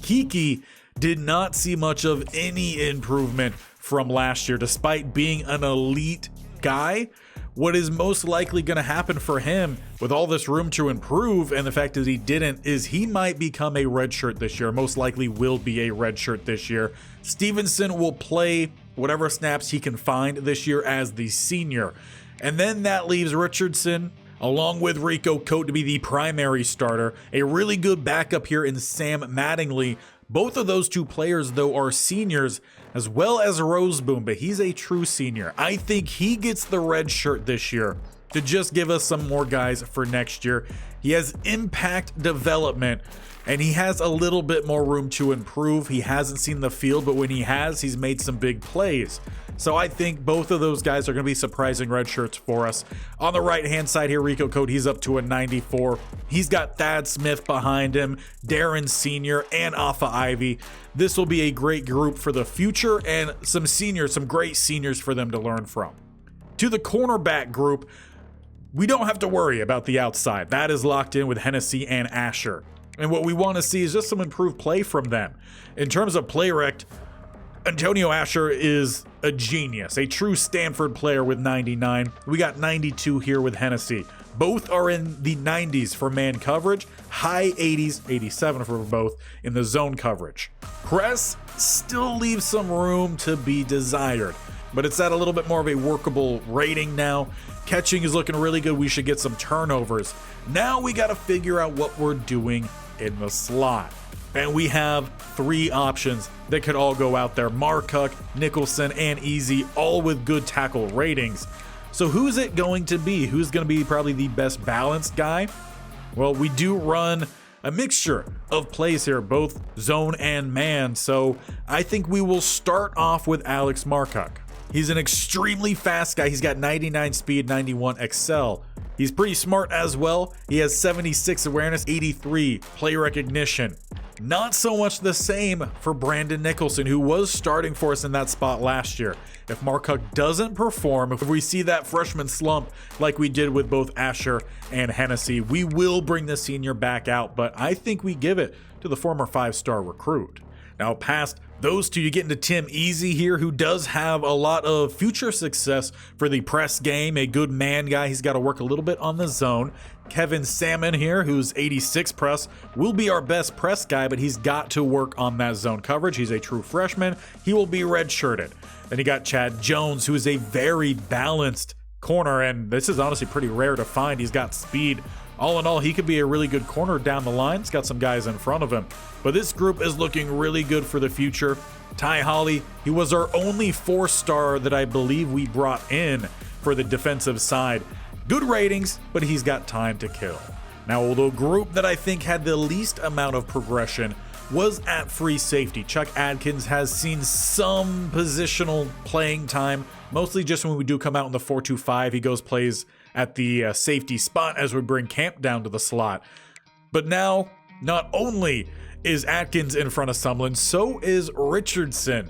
Kiki did not see much of any improvement from last year, despite being an elite guy. What is most likely going to happen for him with all this room to improve and the fact that he didn't is he might become a redshirt this year, most likely will be a redshirt this year. Stevenson will play whatever snaps he can find this year as the senior. And then that leaves Richardson along with Rico Cote to be the primary starter. A really good backup here in Sam Mattingly. Both of those 2 players, though, are seniors, as well as Roseboom, but he's a true senior. I think he gets the red shirt this year to just give us some more guys for next year. He has impact development, and he has a little bit more room to improve. He hasn't seen the field, but when he has, he's made some big plays. So I think both of those guys are going to be surprising red shirts for us. On the right-hand side here, Rico Cote, he's up to a 94. He's got Thad Smith behind him, Darren Sr., and Alpha Ivy. This will be a great group for the future and some seniors, some great seniors for them to learn from. To the cornerback group, we don't have to worry about the outside. That is locked in with Hennessy and Asher. And what we want to see is just some improved play from them. In terms of play rect, Antonio Asher is a genius, a true Stanford player with 99. We got 92 here with Hennessy. Both are in the 90s for man coverage, high 80s, 87 for both in the zone coverage. Press still leaves some room to be desired, but it's at a little bit more of a workable rating now. Catching is looking really good. We should get some turnovers. Now we got to figure out what we're doing in the slot. And we have 3 options that could all go out there. Marcuck, Nicholson, and Easy, all with good tackle ratings. So who's it going to be? Who's going to be probably the best balanced guy? Well, we do run a mixture of plays here, both zone and man. So I think we will start off with Alex Marcuck. He's an extremely fast guy. He's got 99 speed, 91 excel. He's pretty smart as well. He has 76 awareness, 83 play recognition. Not so much the same for Brandon Nicholson, who was starting for us in that spot last year. If Marcuck doesn't perform, if we see that freshman slump like we did with both Asher and Hennessy, we will bring the senior back out, but I think we give it to the former 5-star recruit. Now, past those two, you get into Tim Easy here, who does have a lot of future success for the press game, a good man guy. He's got to work a little bit on the zone. Kevin Salmon here, who's 86 press, will be our best press guy, but he's got to work on that zone coverage. He's a true freshman. He will be redshirted. Then you got Chad Jones, who is a very balanced corner, and this is honestly pretty rare to find. He's got speed. All in all, he could be a really good corner down the line. He's got some guys in front of him. But this group is looking really good for the future. Ty Holly, he was our only 4-star that I believe we brought in for the defensive side. Good ratings, but he's got time to kill. Now, the group that I think had the least amount of progression was at free safety. Chuck Adkins has seen some positional playing time, mostly just when we do come out in the 4-2-5. He plays at the safety spot as we bring Camp down to the slot. But now, not only is Atkins in front of Sumlin, so is Richardson.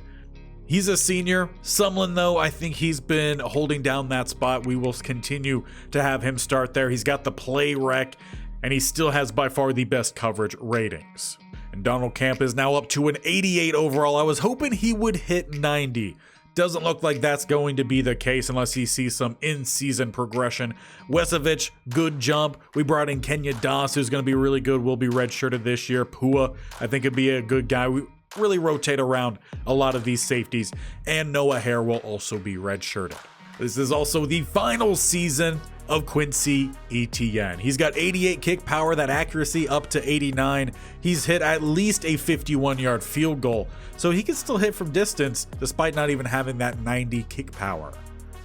He's a senior. Sumlin, though, I think he's been holding down that spot. We will continue to have him start there. He's got the play rec, and he still has by far the best coverage ratings. And Donald Camp is now up to an 88 overall. I was hoping he would hit 90. Doesn't look like that's going to be the case unless he sees some in-season progression. Wesovich, good jump. We brought in Kenya Doss, who's going to be really good. Will be redshirted this year. Pua, I think, would be a good guy. We really rotate around a lot of these safeties. And Noah Hare will also be redshirted. This is also the final season of Quincy Etienne. He's got 88 kick power, that accuracy up to 89. He's hit at least a 51-yard field goal, so he can still hit from distance despite not even having that 90 kick power.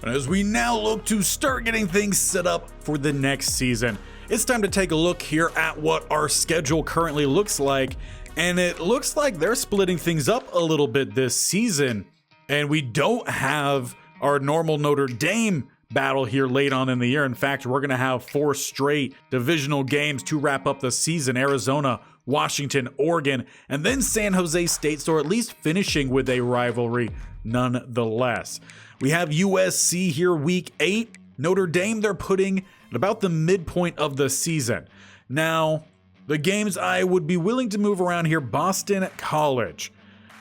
And as we now look to start getting things set up for the next season, it's time to take a look here at what our schedule currently looks like, and it looks like they're splitting things up a little bit this season, and we don't have our normal Notre Dame battle here late on in the year. In fact, we're going to have 4 straight divisional games to wrap up the season. Arizona, Washington, Oregon, and then San Jose State, so at least finishing with a rivalry nonetheless. We have USC here week 8. Notre Dame, they're putting at about the midpoint of the season. Now, the games I would be willing to move around here, Boston College.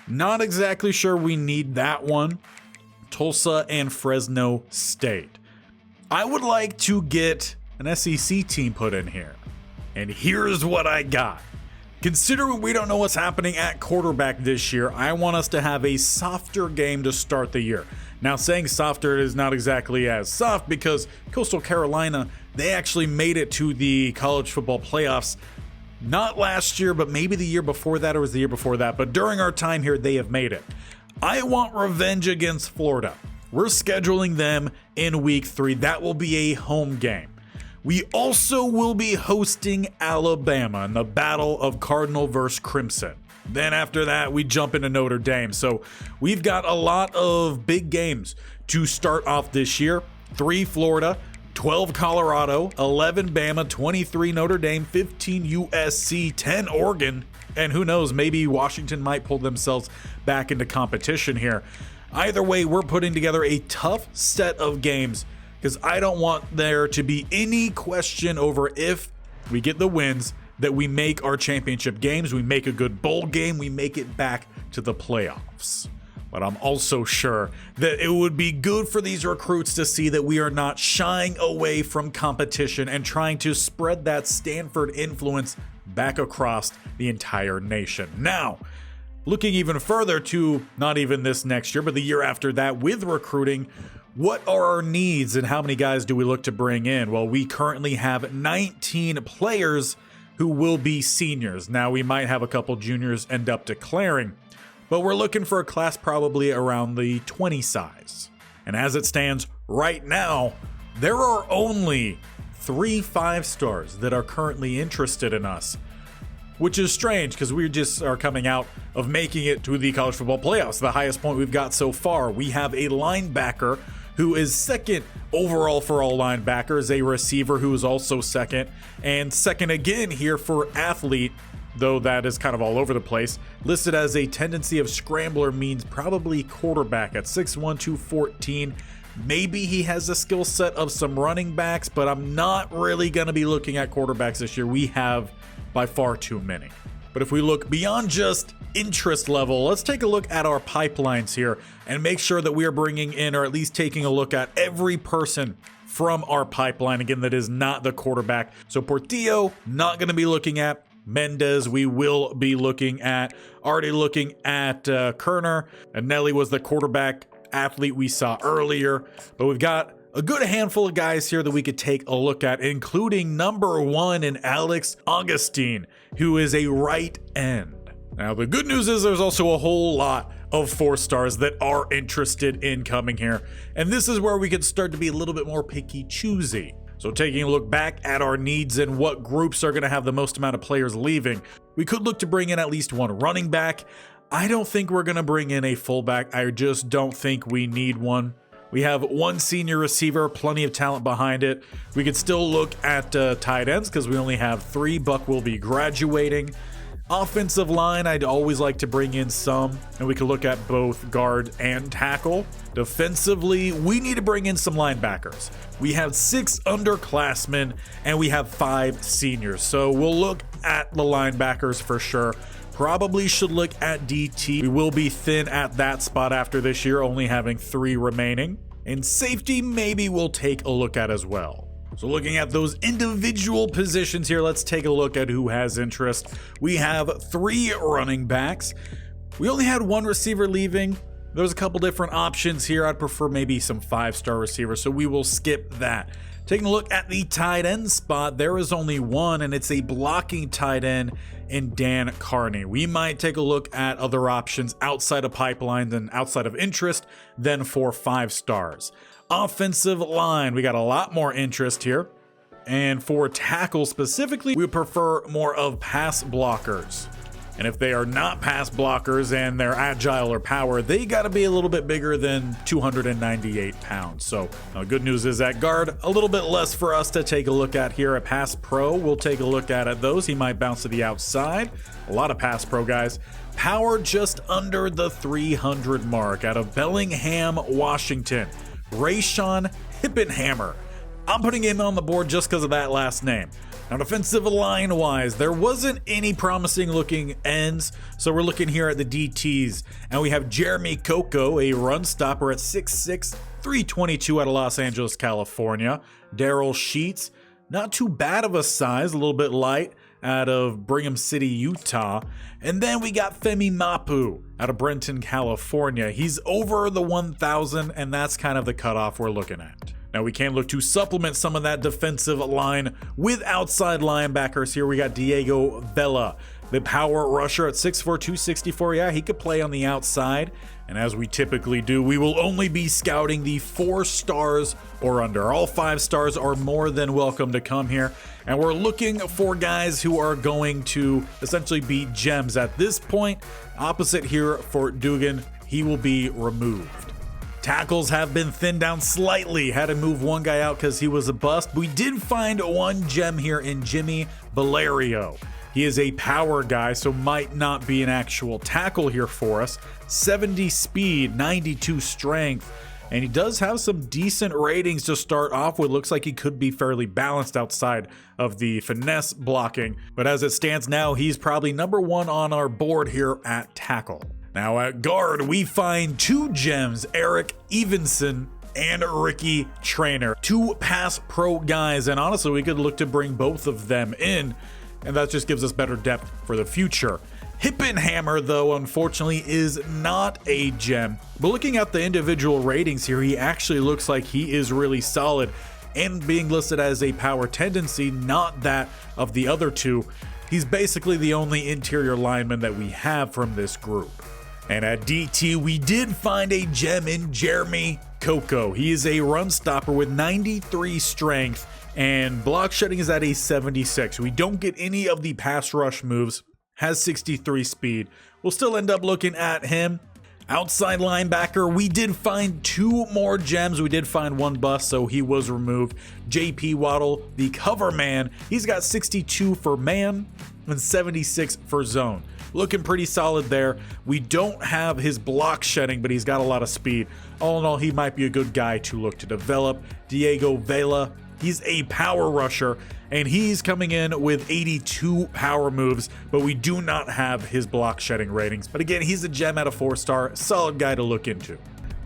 Not exactly sure we need that one. Tulsa and Fresno State. I would like to get an SEC team put in here. And here's what I got. Considering we don't know what's happening at quarterback this year, I want us to have a softer game to start the year. Now, saying softer is not exactly as soft because Coastal Carolina, they actually made it to the college football playoffs. Not last year, but maybe the year before that, or was the year before that. But during our time here, they have made it. I want revenge against Florida. We're scheduling them in week 3. That will be a home game. We also will be hosting Alabama in the battle of Cardinal versus Crimson. Then after that, we jump into Notre Dame. So we've got a lot of big games to start off this year. 3 Florida, 12 Colorado, 11 Bama, 23 Notre Dame, 15 USC, 10 Oregon, and who knows, maybe Washington might pull themselves back into competition here. Either way, we're putting together a tough set of games because I don't want there to be any question over if we get the wins, that we make our championship games, we make a good bowl game, we make it back to the playoffs. But I'm also sure that it would be good for these recruits to see that we are not shying away from competition and trying to spread that Stanford influence back across the entire nation. Now, looking even further to not even this next year, but the year after that with recruiting, what are our needs and how many guys do we look to bring in? Well, we currently have 19 players who will be seniors. Now, we might have a couple juniors end up declaring, but we're looking for a class probably around the 20 size. And as it stands right now, there are only 3 5-stars that are currently interested in us, which is strange because we just are coming out of making it to the college football playoffs, the highest point we've got so far. We have a linebacker who is second overall for all linebackers, a receiver who is also second, and second again here for athlete, though that is kind of all over the place. Listed as a tendency of scrambler means probably quarterback at 6'1", 214. Maybe he has a skill set of some running backs, but I'm not really going to be looking at quarterbacks this year. We have by far too many. But if we look beyond just interest level, let's take a look at our pipelines here and make sure that we are bringing in, or at least taking a look at, every person from our pipeline. Again, that is not the quarterback. So Portillo, not going to be looking at. Mendez, we will be looking at. Already looking at Kerner. And Nelly was the quarterback athlete we saw earlier. But we've got a good handful of guys here that we could take a look at, including number 1 in Alex Augustine, who is a right end. Now, the good news is there's also a whole lot of 4-stars that are interested in coming here. And this is where we can start to be a little bit more picky choosy. So taking a look back at our needs and what groups are going to have the most amount of players leaving, we could look to bring in at least 1 running back. I don't think we're going to bring in a fullback. I just don't think we need one. We have 1 senior receiver, plenty of talent behind it. We could still look at tight ends because we only have 3. Buck will be graduating. Offensive line, I'd always like to bring in some, and we can look at both guard and tackle. Defensively, we need to bring in some linebackers. We have 6 underclassmen, and we have 5 seniors. So we'll look at the linebackers for sure. Probably should look at DT. We will be thin at that spot after this year, only having 3 remaining. And safety, maybe we'll take a look at as well. So looking at those individual positions here, let's take a look at who has interest. We have 3 running backs. We only had 1 receiver leaving. There's a couple different options here. I'd prefer maybe some 5-star receivers, so we will skip that. Taking a look at the tight end spot, there is only 1, and it's a blocking tight end in Dan Carney. We might take a look at other options outside of pipeline and outside of interest than for 5 stars. Offensive line, we got a lot more interest here. And for tackle specifically, we prefer more of pass blockers. And if they are not pass blockers and they're agile or power, they got to be a little bit bigger than 298 pounds. So good news is at guard, a little bit less for us to take a look at here. A pass pro, we'll take a look at those. He might bounce to the outside. A lot of pass pro guys. Power just under the 300 mark out of Bellingham, Washington. Rayshawn Hippenhammer. I'm putting him on the board just because of that last name. Now, defensive line wise, there wasn't any promising looking ends, so we're looking here at the DTs. And we have Jeremy Coco, a run stopper at 6'6", 322 out of Los Angeles, California. Daryl Sheets, not too bad of a size, a little bit light, out of Brigham City, Utah. And then we got Femi Mapu out of Brenton, California. He's over the 1,000, and that's kind of the cutoff we're looking at. Now we can look to supplement some of that defensive line with outside linebackers here. We got Diego Vela, the power rusher at 6'4", 264. Yeah, he could play on the outside. And as we typically do, we will only be scouting the 4 stars or under. All 5 stars are more than welcome to come here. And we're looking for guys who are going to essentially be gems at this point. Opposite here for Dugan, he will be removed. Tackles have been thinned down slightly. Had to move one guy out because he was a bust. We did find one gem here in Jimmy Valerio. He is a power guy, so might not be an actual tackle here for us. 70 speed, 92 strength. and he does have some decent ratings to start off with. Looks like he could be fairly balanced outside of the finesse blocking, but as it stands now, he's probably number one on our board here at tackle. Now at guard, we find two gems, Eric Evenson and Ricky Traynor, two pass pro guys, and honestly we could look to bring both of them in, and that just gives us better depth for the future. Hippenhammer, though, unfortunately is not a gem, but looking at the individual ratings here, he actually looks like he is really solid, and being listed as a power tendency, not that of the other two. He's basically the only interior lineman that we have from this group. And at DT, we did find a gem in Jeremy Coco. He is a run stopper with 93 strength, and block shedding is at a 76. We don't get any of the pass rush moves, has 63 speed. We'll still end up looking at him. Outside linebacker, we did find two more gems. We did find one bust, so he was removed. JP Waddle, the cover man, he's got 62 for man and 76 for zone. Looking pretty solid there. We don't have his block shedding, but he's got a lot of speed. All in all, he might be a good guy to look to develop. Diego Vela, he's a power rusher, and he's coming in with 82 power moves, but we do not have his block shedding ratings. But again, he's a gem at a 4-star, solid guy to look into.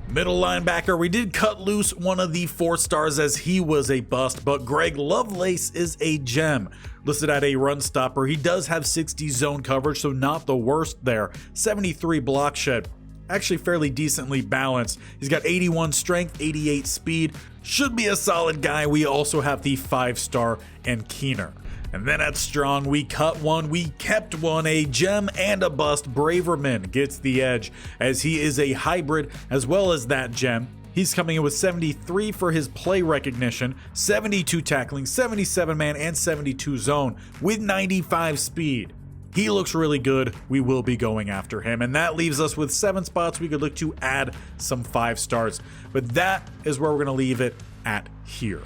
Middle linebacker, we did cut loose one of the 4-stars as he was a bust, but Greg Lovelace is a gem. Listed at a run stopper, he does have 60 zone coverage, so not the worst there. 73 block shed, actually fairly decently balanced. He's got 81 strength, 88 speed, should be a solid guy. We also have the 5-star and Keener. And then at strong, we cut one, we kept one, a gem and a bust. Braverman gets the edge as he is a hybrid as well as that gem. He's coming in with 73 for his play recognition, 72 tackling, 77 man, and 72 zone with 95 speed. He looks really good. We will be going after him. And that leaves us with 7 spots. We could look to add some 5-stars. But that is where we're going to leave it at here.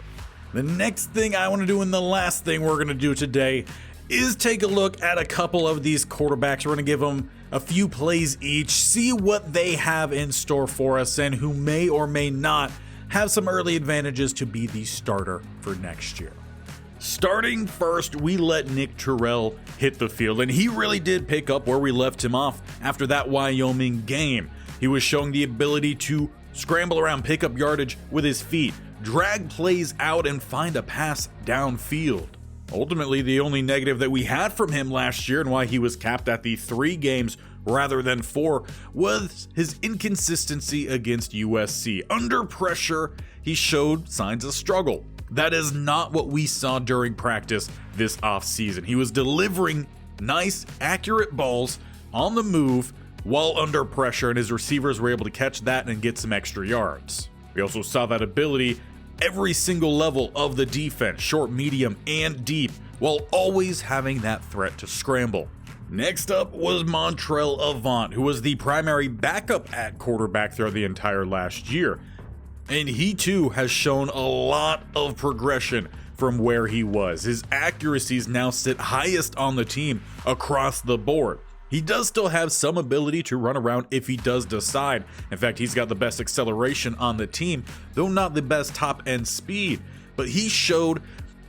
The next thing I want to do, and the last thing we're going to do today, is take a look at a couple of these quarterbacks. We're going to give them a few plays each, see what they have in store for us, and who may or may not have some early advantages to be the starter for next year. Starting first, we let Nick Terrell hit the field, and he really did pick up where we left him off after that Wyoming game. He was showing the ability to scramble around, pick up yardage with his feet, drag plays out, and find a pass downfield. Ultimately, the only negative that we had from him last year and why he was capped at the 3 games rather than 4 was his inconsistency against USC. Under pressure, he showed signs of struggle. That is not what we saw during practice this offseason. He was delivering nice, accurate balls on the move while under pressure, and his receivers were able to catch that and get some extra yards. We also saw that ability every single level of the defense, short, medium, and deep, while always having that threat to scramble. Next up was Montrell Avant, who was the primary backup at quarterback throughout the entire last year. And he too has shown a lot of progression from where he was. His accuracies now sit highest on the team across the board. He does still have some ability to run around if he does decide. In fact, he's got the best acceleration on the team, though not the best top end speed. But he showed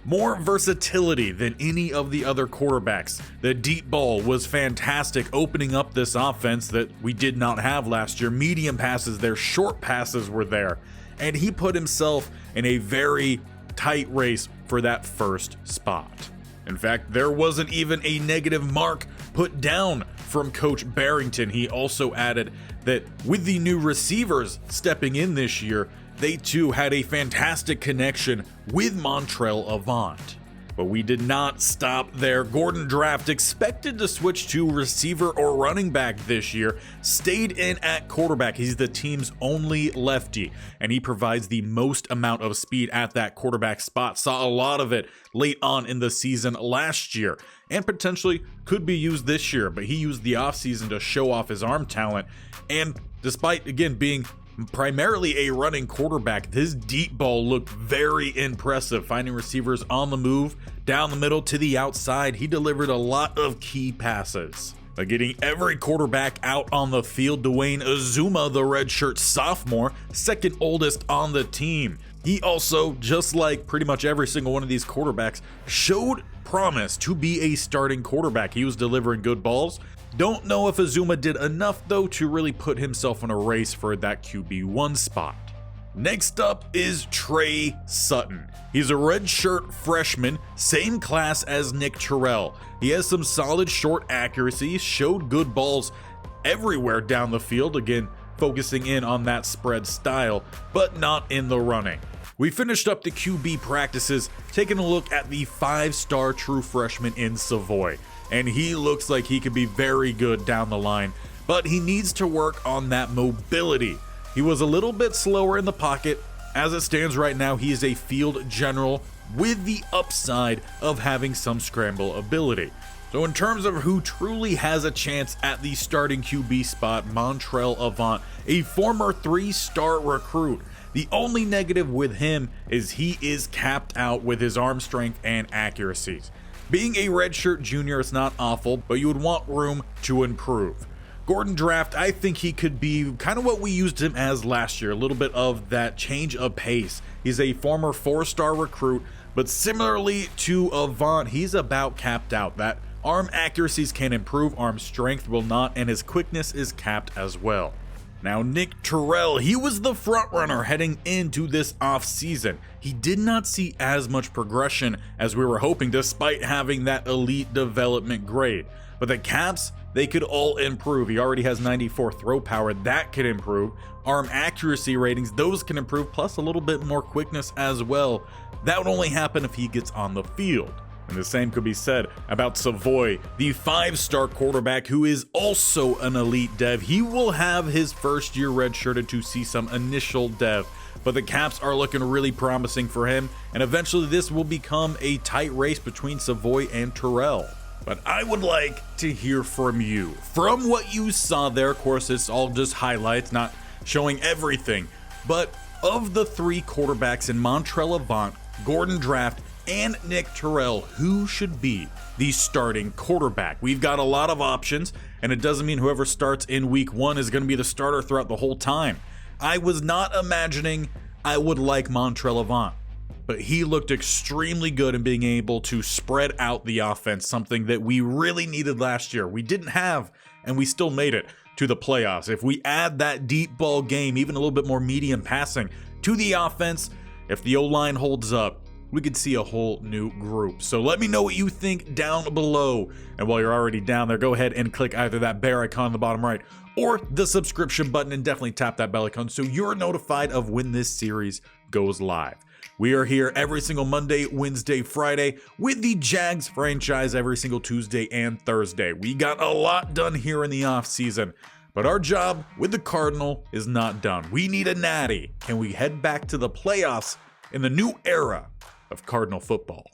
more versatility than any of the other quarterbacks. The deep ball was fantastic, opening up this offense that we did not have last year. Medium passes there, short passes were there. And he put himself in a very tight race for that first spot. In fact, there wasn't even a negative mark put down from Coach Barrington. He also added that with the new receivers stepping in this year, they too had a fantastic connection with Montrell Avant. But we did not stop there. Gordon Draft, expected to switch to receiver or running back this year, stayed in at quarterback. He's the team's only lefty, and he provides the most amount of speed at that quarterback spot. Saw a lot of it late on in the season last year, and potentially could be used this year, but he used the offseason to show off his arm talent. And despite, again, being primarily a running quarterback, his deep ball looked very impressive, finding receivers on the move, down the middle to the outside. He delivered a lot of key passes. Like getting every quarterback out on the field. Dwayne Azuma, the redshirt sophomore, second oldest on the team. He also, just like pretty much every single one of these quarterbacks, showed promise to be a starting quarterback. He was delivering good balls. Don't know if Azuma did enough though to really put himself in a race for that QB1 spot. Next up is Trey Sutton. He's a redshirt freshman, same class as Nick Terrell. He has some solid short accuracy, showed good balls everywhere down the field, again focusing in on that spread style, but not in the running. We finished up the QB practices taking a look at the 5-star true freshman in Savoy, and he looks like he could be very good down the line, but he needs to work on that mobility. He was a little bit slower in the pocket. As it stands right now, he is a field general with the upside of having some scramble ability. So in terms of who truly has a chance at the starting QB spot, Montrell Avant, a former 3-star recruit. The only negative with him is he is capped out with his arm strength and accuracies. Being a redshirt junior is not awful, but you would want room to improve. Gordon Draft, I think he could be kind of what we used him as last year, a little bit of that change of pace. He's a former 4-star recruit, but similarly to Avant, he's about capped out. That arm accuracies can improve, arm strength will not, and his quickness is capped as well. Now Nick Terrell, he was the front runner heading into this offseason. He did not see as much progression as we were hoping despite having that elite development grade. But the Caps, they could all improve. He already has 94 throw power, that could improve. Arm accuracy ratings, those can improve, plus a little bit more quickness as well. That would only happen if he gets on the field. And the same could be said about Savoy, the 5-star quarterback who is also an elite dev. He will have his first year redshirted to see some initial dev, but the Caps are looking really promising for him, and eventually this will become a tight race between Savoy and Terrell. But I would like to hear from you. From what you saw there, of course, it's all just highlights, not showing everything, but of the 3 quarterbacks in Montrell Avant, Gordon Draft, and Nick Terrell, who should be the starting quarterback? We've got a lot of options, and it doesn't mean whoever starts in week 1 is going to be the starter throughout the whole time. I was not imagining I would like Montrell Avant, but he looked extremely good in being able to spread out the offense, something that we really needed last year. We didn't have, and we still made it to the playoffs. If we add that deep ball game, even a little bit more medium passing to the offense, if the O-line holds up, we could see a whole new group. So let me know what you think down below. And while you're already down there, go ahead and click either that bear icon on the bottom right or the subscription button, and definitely tap that bell icon so you're notified of when this series goes live. We are here every single Monday, Wednesday, Friday with the Jags franchise every single Tuesday and Thursday. We got a lot done here in the offseason, but our job with the Cardinal is not done. We need a natty. Can we head back to the playoffs in the new era of Cardinal football?